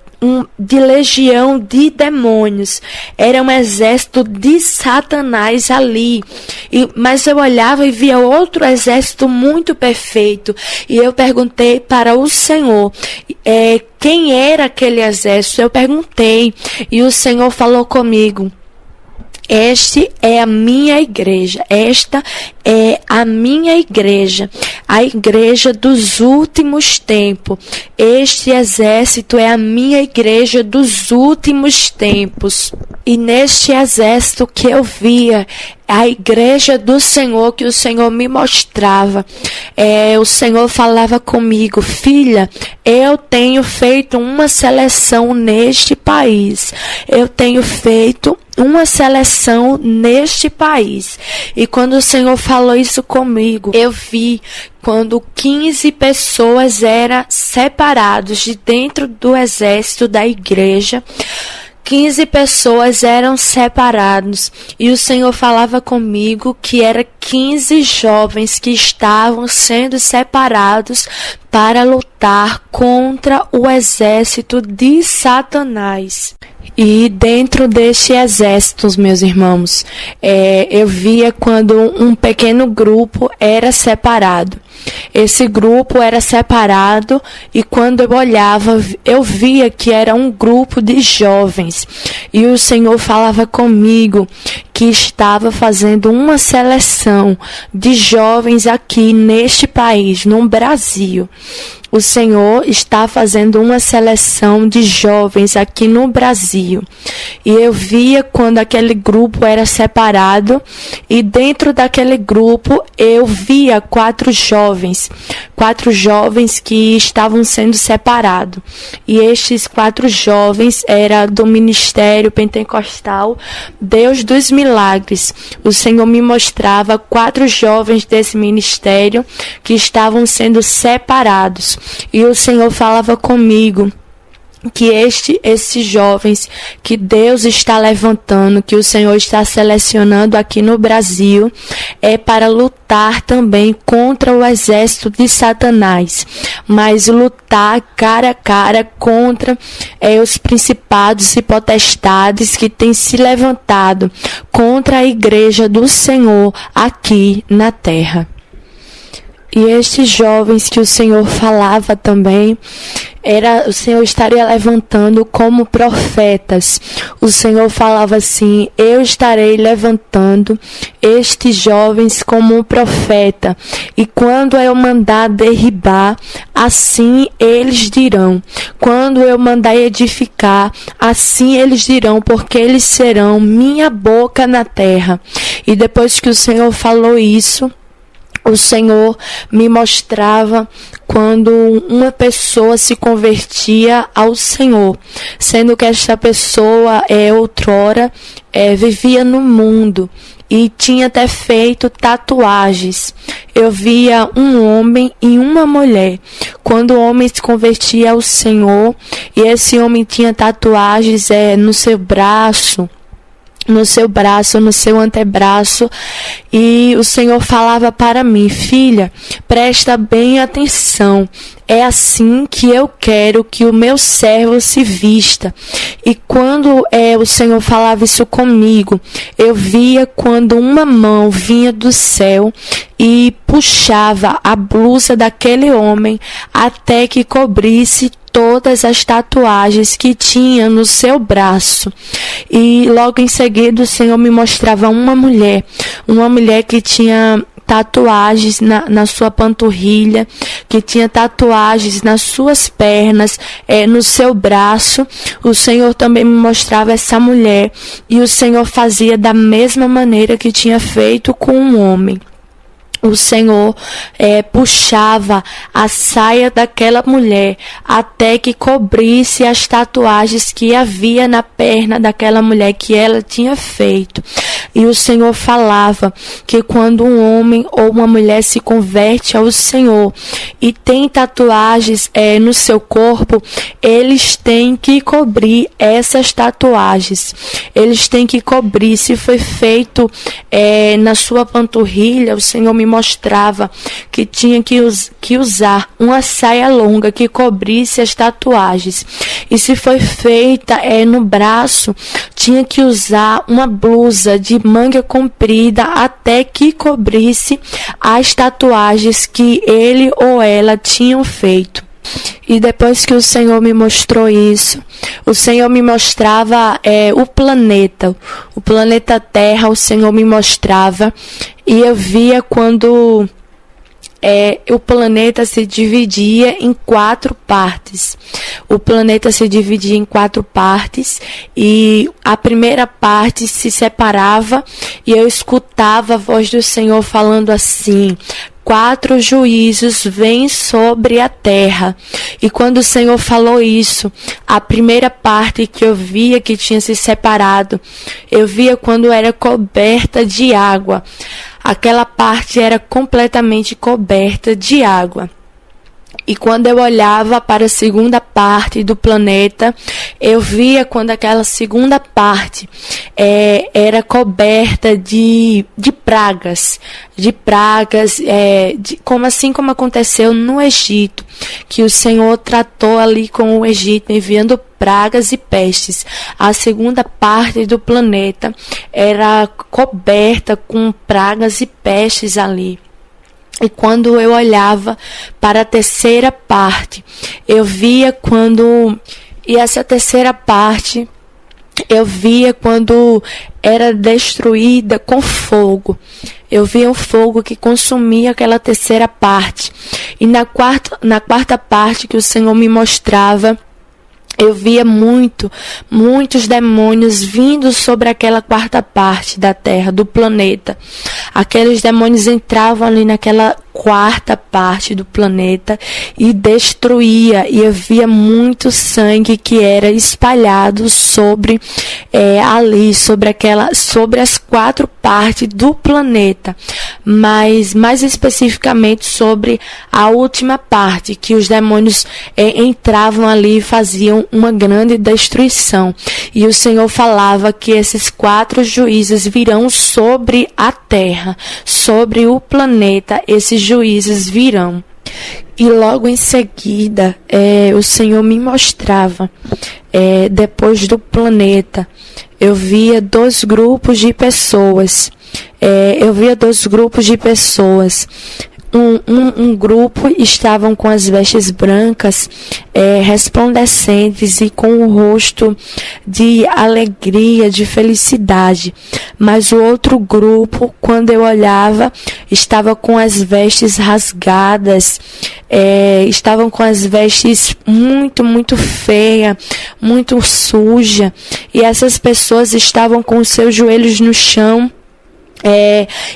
de legião de demônios. Era um exército de Satanás ali. Mas eu olhava e via outro exército muito perfeito. E eu perguntei para o Senhor, quem era aquele exército? Eu perguntei e o Senhor falou comigo: este é a minha igreja. Esta é a minha igreja, a igreja dos últimos tempos. Este exército é a minha igreja dos últimos tempos. E neste exército que eu via, a igreja do Senhor, que o Senhor me mostrava, o Senhor falava comigo: filha, eu tenho feito uma seleção neste país. Eu tenho feito uma seleção neste país. E quando o Senhor falou isso comigo, eu vi quando 15 pessoas eram separadas de dentro do exército da igreja. 15 pessoas eram separados, e o Senhor falava comigo que eram 15 jovens que estavam sendo separados para lutar contra o exército de Satanás. E dentro deste exército, meus irmãos, eu via quando um pequeno grupo era separado. Esse grupo era separado, e quando eu olhava, eu via que era um grupo de jovens. E o Senhor falava comigo que estava fazendo uma seleção de jovens aqui neste país, no Brasil. O Senhor está fazendo uma seleção de jovens aqui no Brasil. E eu via quando aquele grupo era separado, e dentro daquele grupo eu via 4 jovens que estavam sendo separados. E estes 4 jovens eram do Ministério Pentecostal Deus dos Milagres. O Senhor me mostrava 4 jovens desse ministério que estavam sendo separados. E o Senhor falava comigo que esses jovens que Deus está levantando, que o Senhor está selecionando aqui no Brasil, é para lutar também contra o exército de Satanás, mas lutar cara a cara contra os principados e potestades que têm se levantado contra a igreja do Senhor aqui na terra. E estes jovens que o Senhor falava também, o Senhor estaria levantando como profetas. O Senhor falava assim: eu estarei levantando estes jovens como um profeta, e quando eu mandar derribar, assim eles dirão. Quando eu mandar edificar, assim eles dirão, porque eles serão minha boca na terra. E depois que o Senhor falou isso, o Senhor me mostrava quando uma pessoa se convertia ao Senhor, sendo que esta pessoa outrora vivia no mundo e tinha até feito tatuagens. Eu via um homem e uma mulher. Quando o homem se convertia ao Senhor, e esse homem tinha tatuagens no seu braço, no seu antebraço, e o Senhor falava para mim: filha, presta bem atenção, é assim que eu quero que o meu servo se vista. E quando o Senhor falava isso comigo, eu via quando uma mão vinha do céu e puxava a blusa daquele homem até que cobrisse todas as tatuagens que tinha no seu braço. E logo em seguida o Senhor me mostrava uma mulher que tinha tatuagens na sua panturrilha, que tinha tatuagens nas suas pernas, no seu braço. O Senhor também me mostrava essa mulher, e o Senhor fazia da mesma maneira que tinha feito com um homem. O Senhor puxava a saia daquela mulher até que cobrisse as tatuagens que havia na perna daquela mulher que ela tinha feito. E o Senhor falava que quando um homem ou uma mulher se converte ao Senhor e tem tatuagens no seu corpo, eles têm que cobrir essas tatuagens. Eles têm que cobrir. Se foi feito na sua panturrilha, o Senhor me mostrava que tinha que usar uma saia longa que cobrisse as tatuagens. E se foi feita no braço, tinha que usar uma blusa de manga comprida até que cobrisse as tatuagens que ele ou ela tinham feito. E depois que o Senhor me mostrou isso, o Senhor me mostrava o planeta Terra. O Senhor me mostrava, e eu via quando o planeta se dividia em 4 partes. O planeta se dividia em 4 partes, e a primeira parte se separava, e eu escutava a voz do Senhor falando assim: 4 juízos vêm sobre a terra. E quando o Senhor falou isso, a primeira parte que eu via que tinha se separado, eu via quando era coberta de água. Aquela parte era completamente coberta de água. E quando eu olhava para a segunda parte do planeta, eu via quando aquela segunda parte era coberta de pragas, como aconteceu no Egito, que o Senhor tratou ali com o Egito, enviando pragas e pestes. A segunda parte do planeta era coberta com pragas e pestes ali. E quando eu olhava para a terceira parte, eu via e essa terceira parte, eu via quando era destruída com fogo. Eu via um fogo que consumia aquela terceira parte. E na quarta parte que o Senhor me mostrava, eu via muitos demônios vindo sobre aquela quarta parte da terra, do planeta. Aqueles demônios entravam ali naquela quarta parte do planeta e destruía, e havia muito sangue que era espalhado sobre ali, sobre as 4 partes do planeta, mas mais especificamente sobre a última parte, que os demônios entravam ali e faziam uma grande destruição. E o Senhor falava que esses 4 juízes virão sobre a terra, sobre o planeta, esses juízes virão. E logo em seguida, o Senhor me mostrava, depois do planeta, eu via 2 grupos de pessoas. Um grupo estavam com as vestes brancas, resplandecentes e com o rosto de alegria, de felicidade. Mas o outro grupo, quando eu olhava, estava com as vestes rasgadas, estavam com as vestes muito, muito feia, muito suja. E essas pessoas estavam com os seus joelhos no chão,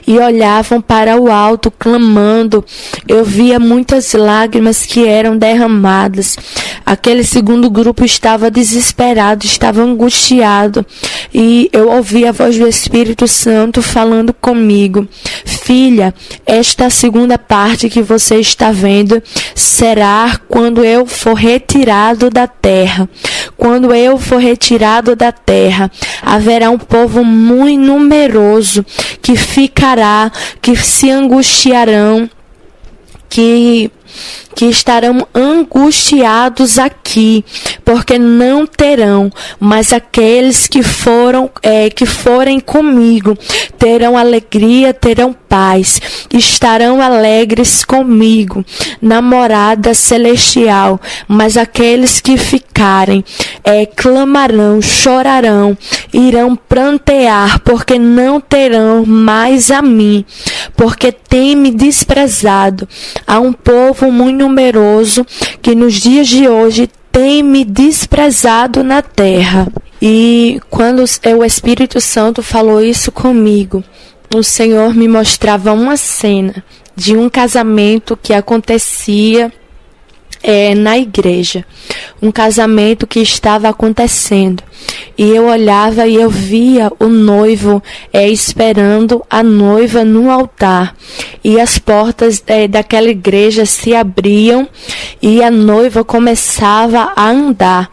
e olhavam para o alto, clamando. Eu via muitas lágrimas que eram derramadas. Aquele segundo grupo estava desesperado, estava angustiado, e eu ouvi a voz do Espírito Santo falando comigo: filha, esta segunda parte que você está vendo será quando eu for retirado da terra. Quando eu for retirado da terra, haverá um povo muito numeroso que ficará, que se angustiarão, que estarão angustiados aqui, porque não terão, mas aqueles que forem comigo terão alegria, terão paz, estarão alegres comigo na morada celestial. Mas aqueles que ficarem, clamarão, chorarão, irão prantear, porque não terão mais a mim, porque tem me desprezado. Há um povo muito numeroso que nos dias de hoje tem me desprezado na terra. E quando o Espírito Santo falou isso comigo, o Senhor me mostrava uma cena de um casamento que acontecia na igreja, um casamento que estava acontecendo, e eu olhava e eu via o noivo esperando a noiva no altar, e as portas daquela igreja se abriam e a noiva começava a andar.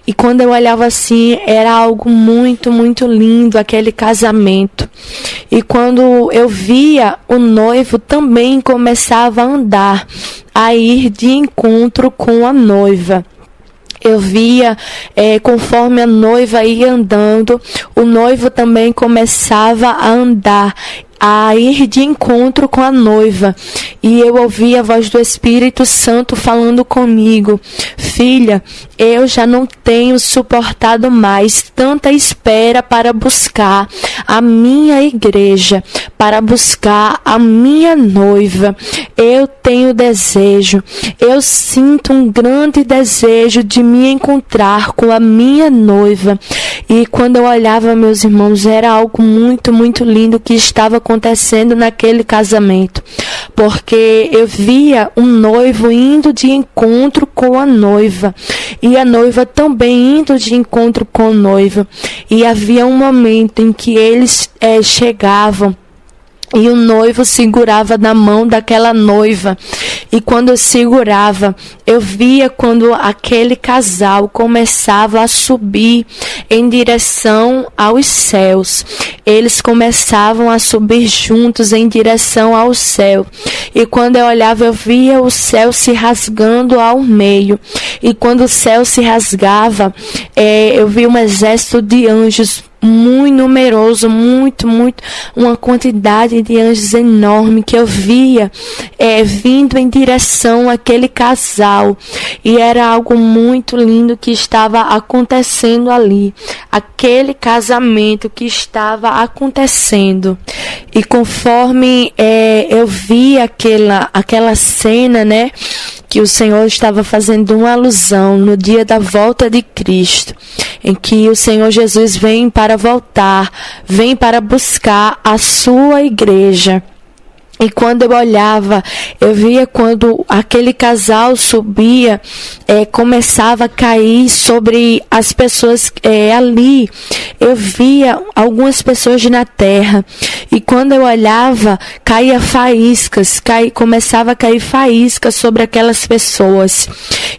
E quando eu olhava assim, era algo muito, muito lindo, aquele casamento. E quando eu via, o noivo também começava a andar, a ir de encontro com a noiva. Eu via, conforme a noiva ia andando, o noivo também começava a andar, a ir de encontro com a noiva. E eu ouvi a voz do Espírito Santo falando comigo: filha, eu já não tenho suportado mais tanta espera para buscar a minha igreja, para buscar a minha noiva. Eu tenho desejo, eu sinto um grande desejo de me encontrar com a minha noiva. E quando eu olhava, meus irmãos, era algo muito, muito lindo que estava acontecendo naquele casamento, porque eu via um noivo indo de encontro com a noiva, e a noiva também indo de encontro com o noivo, e havia um momento em que eles chegavam, e o noivo segurava na mão daquela noiva. E quando eu segurava, eu via quando aquele casal começava a subir em direção aos céus. Eles começavam a subir juntos em direção ao céu. E quando eu olhava, eu via o céu se rasgando ao meio. E quando o céu se rasgava, eu via um exército de anjos muito numeroso, muito, uma quantidade de anjos enorme que eu via vindo em direção àquele casal, e era algo muito lindo que estava acontecendo ali, aquele casamento que estava acontecendo. E conforme eu vi aquela cena, né, que o Senhor estava fazendo uma alusão no dia da volta de Cristo, em que o Senhor Jesus vem para voltar, vem para buscar a sua igreja. E quando eu olhava, eu via quando aquele casal subia, começava a cair sobre as pessoas ali. Eu via algumas pessoas na terra. E quando eu olhava, caía faíscas, começava a cair faíscas sobre aquelas pessoas.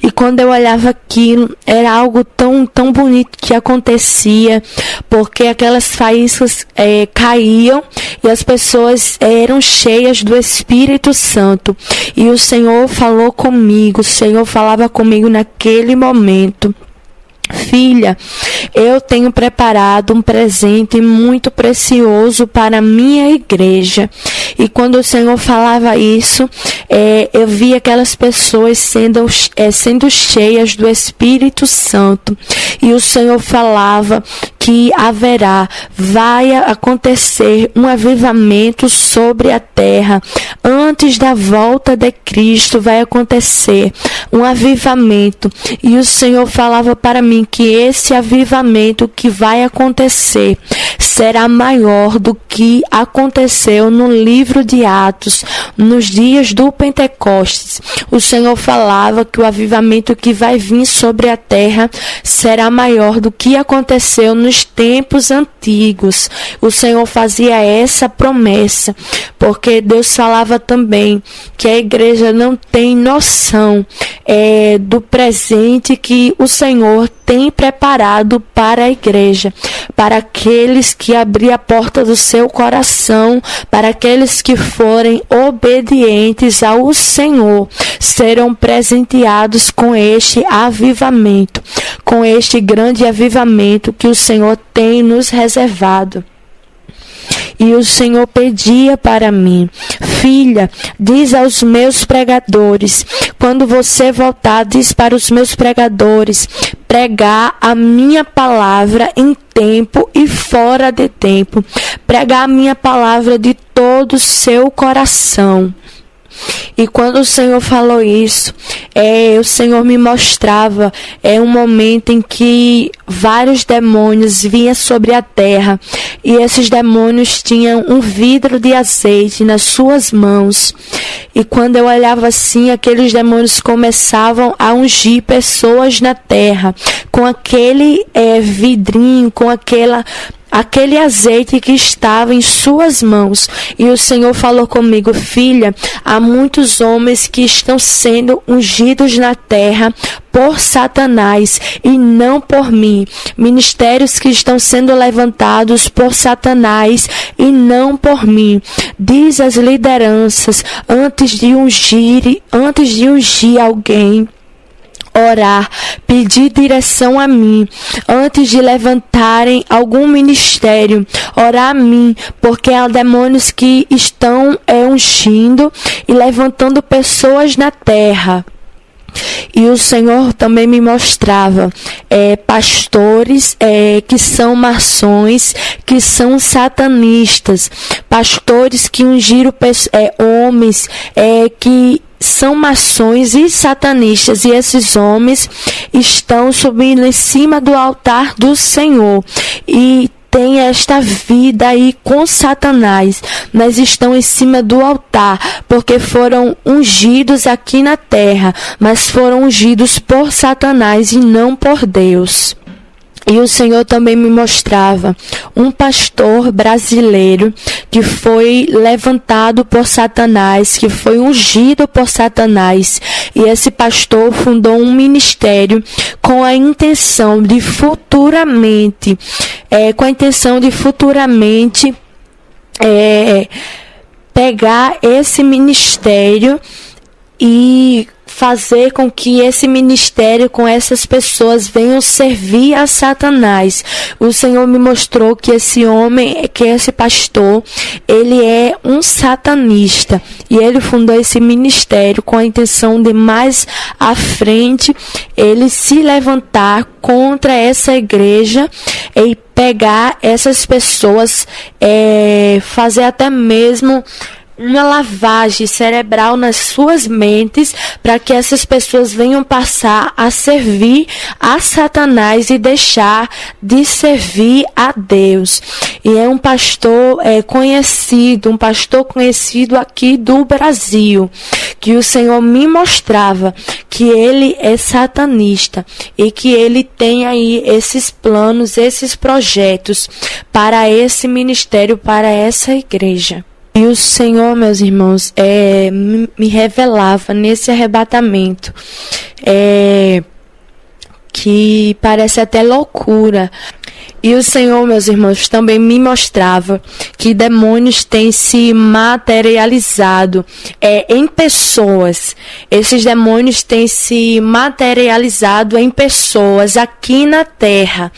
E quando eu olhava aquilo, era algo tão, tão bonito que acontecia, porque aquelas faíscas caíam e as pessoas eram cheias do Espírito Santo. E o Senhor falou comigo, o Senhor falava comigo naquele momento: filha, eu tenho preparado um presente muito precioso para a minha igreja. E quando o Senhor falava isso, eu via aquelas pessoas sendo cheias do Espírito Santo. E o Senhor falava que vai acontecer um avivamento sobre a terra. Antes da volta de Cristo vai acontecer um avivamento. E o Senhor falava para mim que esse avivamento que vai acontecer será maior do que aconteceu no livro de Atos, nos dias do Pentecostes. O Senhor falava que o avivamento que vai vir sobre a terra será maior do que aconteceu nos tempos antigos. O Senhor fazia essa promessa, porque Deus falava também que a igreja não tem noção do presente que o Senhor tem preparado para a igreja, para aqueles que abrirem a porta do seu coração, para aqueles que forem obedientes ao Senhor, serão presenteados com este avivamento, com este grande avivamento que o Senhor tem nos reservado. E o Senhor pedia para mim: filha, diz aos meus pregadores, quando você voltar, diz para os meus pregadores, pregar a minha palavra em tempo e fora de tempo, pregar a minha palavra de todo o seu coração. E quando o Senhor falou isso, o Senhor me mostrava um momento em que vários demônios vinham sobre a terra, e esses demônios tinham um vidro de azeite nas suas mãos. E quando eu olhava assim, aqueles demônios começavam a ungir pessoas na terra com aquele vidrinho, com aquele azeite que estava em suas mãos. E o Senhor falou comigo: filha, há muitos homens que estão sendo ungidos na terra por Satanás e não por mim. Ministérios que estão sendo levantados por Satanás e não por mim. Diz às lideranças, antes de ungir alguém, orar, pedir direção a mim, antes de levantarem algum ministério, orar a mim, porque há demônios que estão ungindo e levantando pessoas na terra. E o Senhor também me mostrava pastores que são maçons, que são satanistas, pastores que ungiram homens que são maçons e satanistas, e esses homens estão subindo em cima do altar do Senhor e tem esta vida aí com Satanás, mas estão em cima do altar, porque foram ungidos aqui na terra, mas foram ungidos por Satanás e não por Deus. E o Senhor também me mostrava um pastor brasileiro que foi levantado por Satanás, que foi ungido por Satanás. E esse pastor fundou um ministério com a intenção de futuramente pegar esse ministério e fazer com que esse ministério, com essas pessoas, venham servir a Satanás. O Senhor me mostrou que esse homem, que esse pastor, ele é um satanista. E ele fundou esse ministério com a intenção de mais à frente ele se levantar contra essa igreja e pegar essas pessoas, fazer até mesmo uma lavagem cerebral nas suas mentes, para que essas pessoas venham passar a servir a Satanás e deixar de servir a Deus. E é um pastor conhecido aqui do Brasil, que o Senhor me mostrava que ele é satanista e que ele tem aí esses planos, esses projetos para esse ministério, para essa igreja. E o Senhor, meus irmãos, me revelava nesse arrebatamento, que parece até loucura. E o Senhor, meus irmãos, também me mostrava que demônios têm se materializado em pessoas. Esses demônios têm se materializado em pessoas aqui na terra.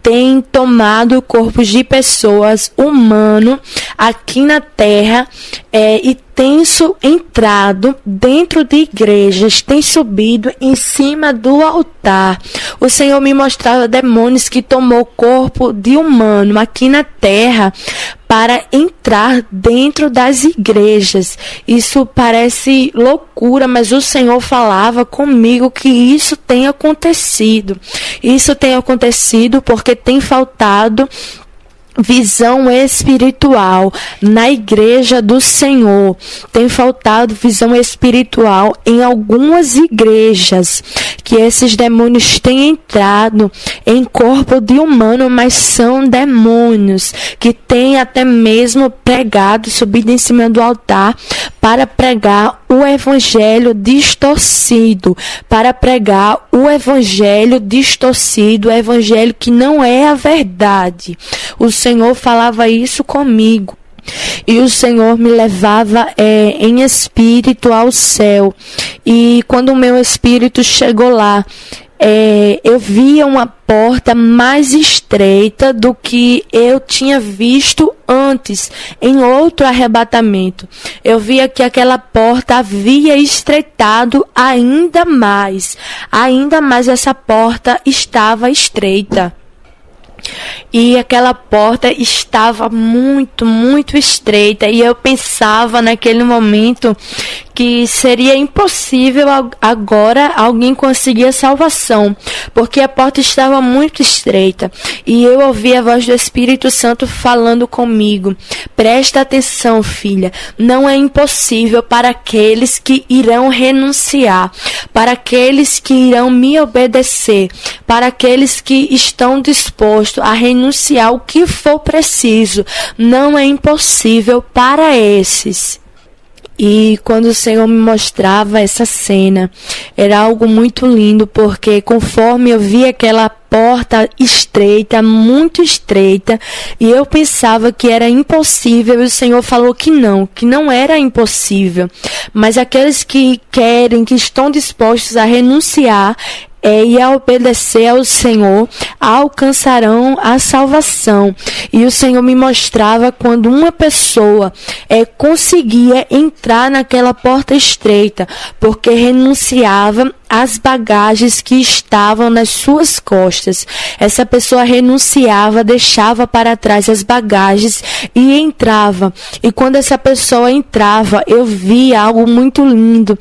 Tem tomado corpos de pessoas humanos aqui na terra e tem entrado dentro de igrejas, tem subido em cima do altar. O Senhor me mostrava demônios que tomou corpo de humano aqui na terra para entrar dentro das igrejas. Isso parece loucura, mas o Senhor falava comigo que isso tem acontecido. Isso tem acontecido porque tem faltado visão espiritual na igreja do Senhor. Tem faltado visão espiritual em algumas igrejas, que esses demônios têm entrado em corpo de humano, mas são demônios que têm até mesmo pregado, subido em cima do altar para pregar o evangelho distorcido, o evangelho que não é a verdade. O Senhor falava isso comigo. E o Senhor me levava em espírito ao céu. E quando o meu espírito chegou lá, eu via uma porta mais estreita do que eu tinha visto antes, em outro arrebatamento. Eu via que aquela porta havia estreitado ainda mais essa porta estava estreita. E aquela porta estava muito, muito estreita. E eu pensava naquele momento que seria impossível agora alguém conseguir a salvação, porque a porta estava muito estreita. E eu ouvi a voz do Espírito Santo falando comigo: presta atenção, filha, não é impossível para aqueles que irão renunciar, para aqueles que irão me obedecer, para aqueles que estão dispostos a renunciar o que for preciso. Não é impossível para esses. E quando o Senhor me mostrava essa cena, era algo muito lindo, porque conforme eu via aquela porta estreita, muito estreita, e eu pensava que era impossível, e o Senhor falou que não era impossível, mas aqueles que querem, que estão dispostos a renunciar e a obedecer ao Senhor, alcançarão a salvação. E o Senhor me mostrava quando uma pessoa conseguia entrar naquela porta estreita, porque renunciava às bagagens que estavam nas suas costas. Essa pessoa renunciava, deixava para trás as bagagens e entrava. E quando essa pessoa entrava, eu via algo muito lindo.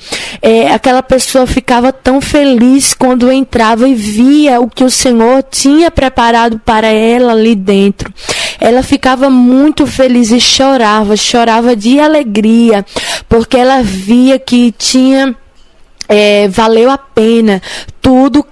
Aquela pessoa ficava tão feliz quando entrava e via o que o Senhor tinha preparado para ela ali dentro. Ela ficava muito feliz e chorava de alegria, porque ela via que tinha valeu a pena tudo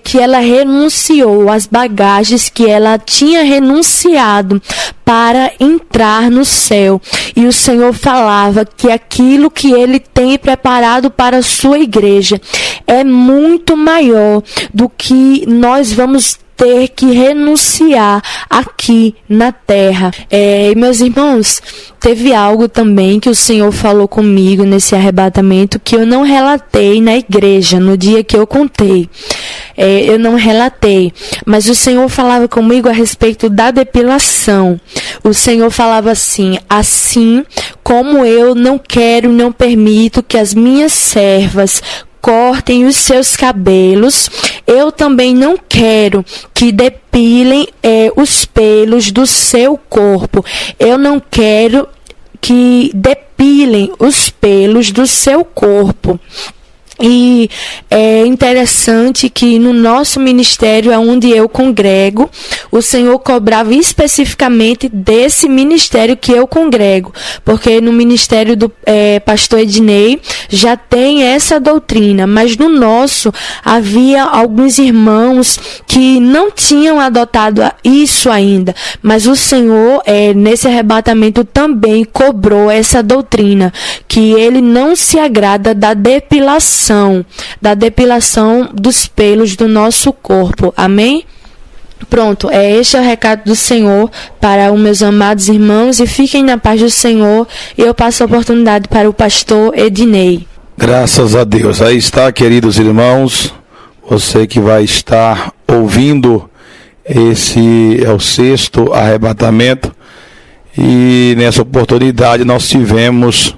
que ela renunciou, as bagagens que ela tinha renunciado para entrar no céu. E o Senhor falava que aquilo que Ele tem preparado para a sua igreja é muito maior do que nós vamos ter que renunciar aqui na terra. Meus irmãos, teve algo também que o Senhor falou comigo nesse arrebatamento que eu não relatei na igreja, no dia que eu contei. Eu não relatei, mas o Senhor falava comigo a respeito da depilação. O Senhor falava assim: assim como eu não quero, não permito que as minhas servas cortem os seus cabelos, eu também não quero que depilem os pelos do seu corpo. Eu não quero que depilem os pelos do seu corpo. E é interessante que no nosso ministério, onde eu congrego, o Senhor cobrava especificamente desse ministério que eu congrego, porque no ministério do pastor Ednei já tem essa doutrina, mas no nosso havia alguns irmãos que não tinham adotado isso ainda, mas o Senhor nesse arrebatamento também cobrou essa doutrina, que ele não se agrada da depilação dos pelos do nosso corpo. Amém? Pronto, este é o recado do Senhor para os meus amados irmãos, e fiquem na paz do Senhor. E eu passo a oportunidade para o pastor Ednei. Graças a Deus. Aí está, queridos irmãos, você que vai estar ouvindo, esse é o 6º arrebatamento, e nessa oportunidade nós tivemos,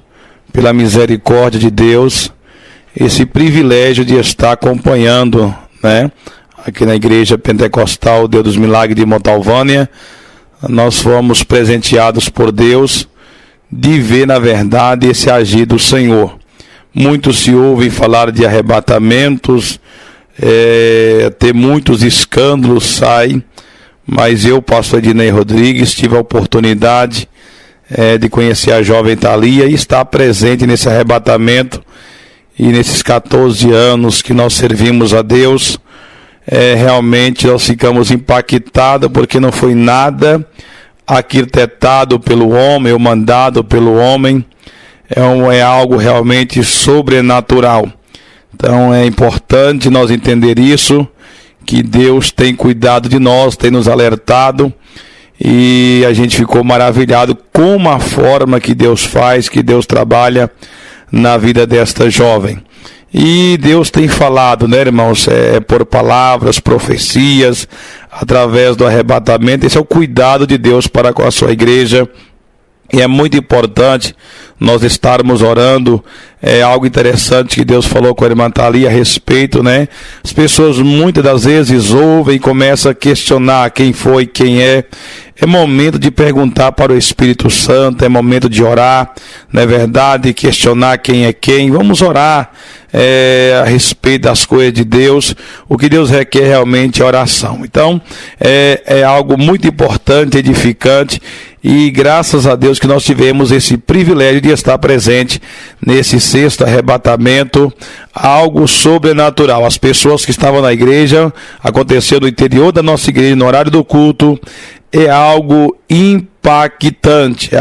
pela misericórdia de Deus, esse privilégio de estar acompanhando, né, aqui na Igreja Pentecostal Deus dos Milagres de Montalvânia. Nós fomos presenteados por Deus de ver, na verdade, esse agir do Senhor. Muito se ouve falar de arrebatamentos, ter muitos escândalos saem, mas eu, pastor Ednei Rodrigues, tive a oportunidade de conhecer a jovem Thalia e estar presente nesse arrebatamento. E nesses 14 anos que nós servimos a Deus, realmente nós ficamos impactados, porque não foi nada arquitetado pelo homem ou mandado pelo homem, é algo realmente sobrenatural. Então é importante nós entender isso, que Deus tem cuidado de nós, tem nos alertado, e a gente ficou maravilhado com a forma que Deus faz, que Deus trabalha na vida desta jovem. E Deus tem falado, né, irmãos, por palavras, profecias, através do arrebatamento. Esse é o cuidado de Deus para com a sua igreja. E é muito importante nós estarmos orando. É algo interessante que Deus falou com a irmã Thalia a respeito, né? As pessoas muitas das vezes ouvem e começam a questionar quem foi, quem é. É momento de perguntar para o Espírito Santo, é momento de orar, não é verdade? Questionar quem é quem. Vamos orar a respeito das coisas de Deus. O que Deus requer realmente é oração. Então, é algo muito importante, edificante, e graças a Deus que nós tivemos esse privilégio de estar presente nesse 6º arrebatamento, algo sobrenatural. As pessoas que estavam na igreja, aconteceu no interior da nossa igreja, no horário do culto, é algo impactante,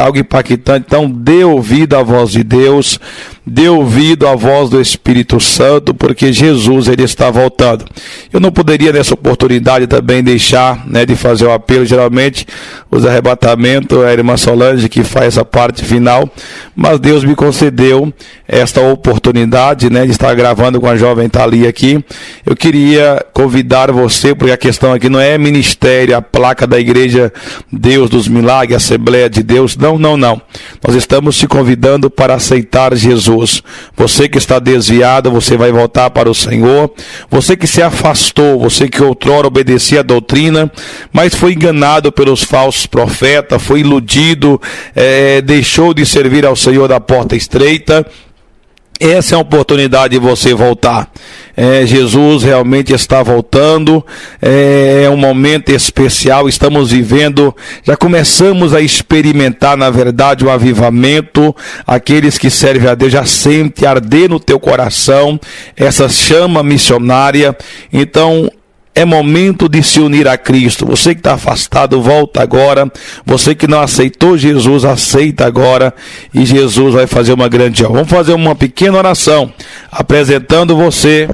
então dê ouvido à voz de Deus, dê ouvido à voz do Espírito Santo, porque Jesus, ele está voltando. Eu não poderia nessa oportunidade também deixar, né, de fazer o apelo. Geralmente os arrebatamentos é a irmã Solange que faz essa parte final, mas Deus me concedeu esta oportunidade, né, de estar gravando com a jovem Thalia aqui. Eu queria convidar você, porque a questão aqui não é ministério, a placa da igreja Deus dos Milagres, Assembleia de Deus, não. Nós estamos te convidando para aceitar Jesus. Você que está desviado, você vai voltar para o Senhor. Você que se afastou, você que outrora obedecia a doutrina, mas foi enganado pelos falsos profetas, foi iludido, deixou de servir ao Senhor da porta estreita. Essa é a oportunidade de você voltar. Jesus realmente está voltando. É um momento especial. Estamos vivendo, já começamos a experimentar, na verdade, o avivamento. Aqueles que servem a Deus já sentem arder no teu coração essa chama missionária. Então, é momento de se unir a Cristo. Você que está afastado, volta agora. Você que não aceitou Jesus, aceita agora. E Jesus vai fazer uma grande obra. Vamos fazer uma pequena oração apresentando você.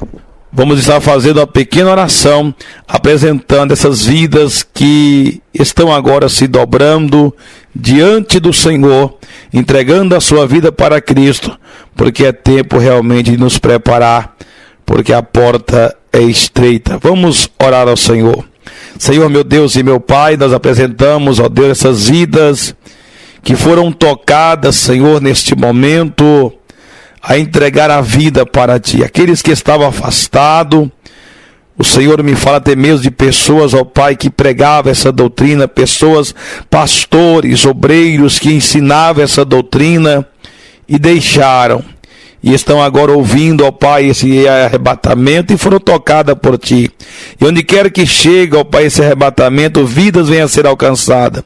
Vamos estar fazendo uma pequena oração apresentando essas vidas que estão agora se dobrando diante do Senhor, entregando a sua vida para Cristo, porque é tempo realmente de nos preparar, porque a porta é estreita. Vamos orar ao Senhor. Senhor, meu Deus e meu Pai, nós apresentamos, ó Deus, essas vidas que foram tocadas, Senhor, neste momento, a entregar a vida para Ti. Aqueles que estavam afastados, O Senhor me fala até mesmo de pessoas, ó Pai, que pregavam essa doutrina, pessoas, pastores, obreiros que ensinavam essa doutrina e deixaram. E estão agora ouvindo, ó Pai, esse arrebatamento e foram tocadas por Ti. E onde quer que chegue, ó Pai, esse arrebatamento, vidas venham a ser alcançadas.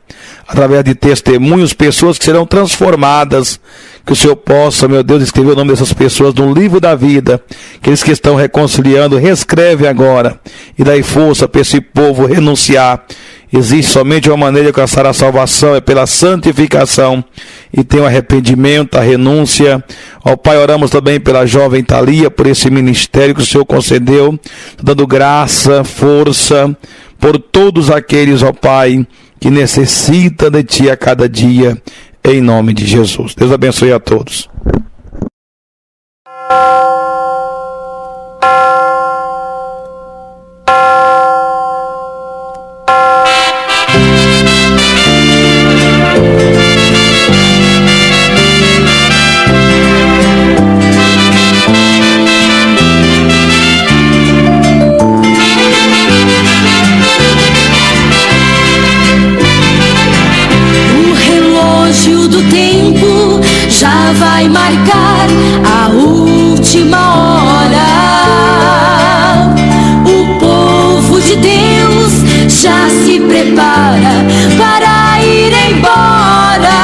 Através de testemunhos, pessoas que serão transformadas. Que o Senhor possa, meu Deus, escrever o nome dessas pessoas no livro da vida. Aqueles que estão reconciliando, reescreve agora. E dai força para esse povo renunciar. Existe somente uma maneira de alcançar a salvação, é pela santificação. E tem o arrependimento, a renúncia. Ó Pai, oramos também pela jovem Thalia, por esse ministério que o Senhor concedeu, dando graça, força, por todos aqueles, ó Pai, que necessitam de Ti a cada dia, em nome de Jesus. Deus abençoe a todos. Já vai marcar a última hora. O povo de Deus já se prepara para ir embora.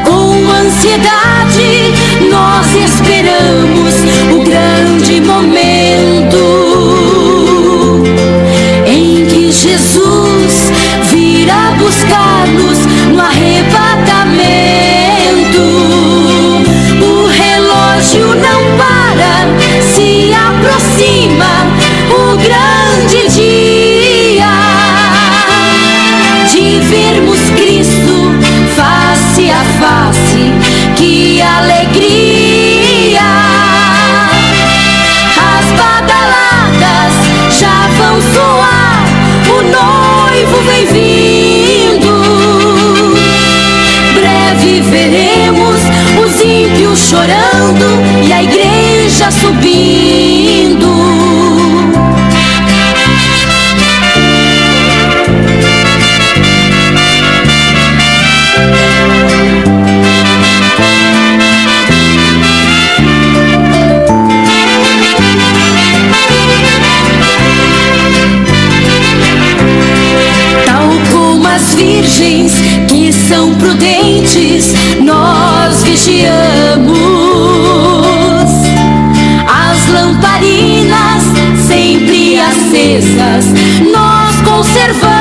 Com ansiedade nós esperamos o grande momento em que Jesus virá buscar-nos no arrebatamento. O relógio não para, se aproxima o grande dia de vermos Cristo face a face. Que alegria! As badaladas já vão soar, o noivo vem vindo. Breve veremos os ímpios chorando e a igreja subindo. Tal como as virgens que são prudentes, nós vigiamos. As lamparinas sempre acesas, nós conservamos.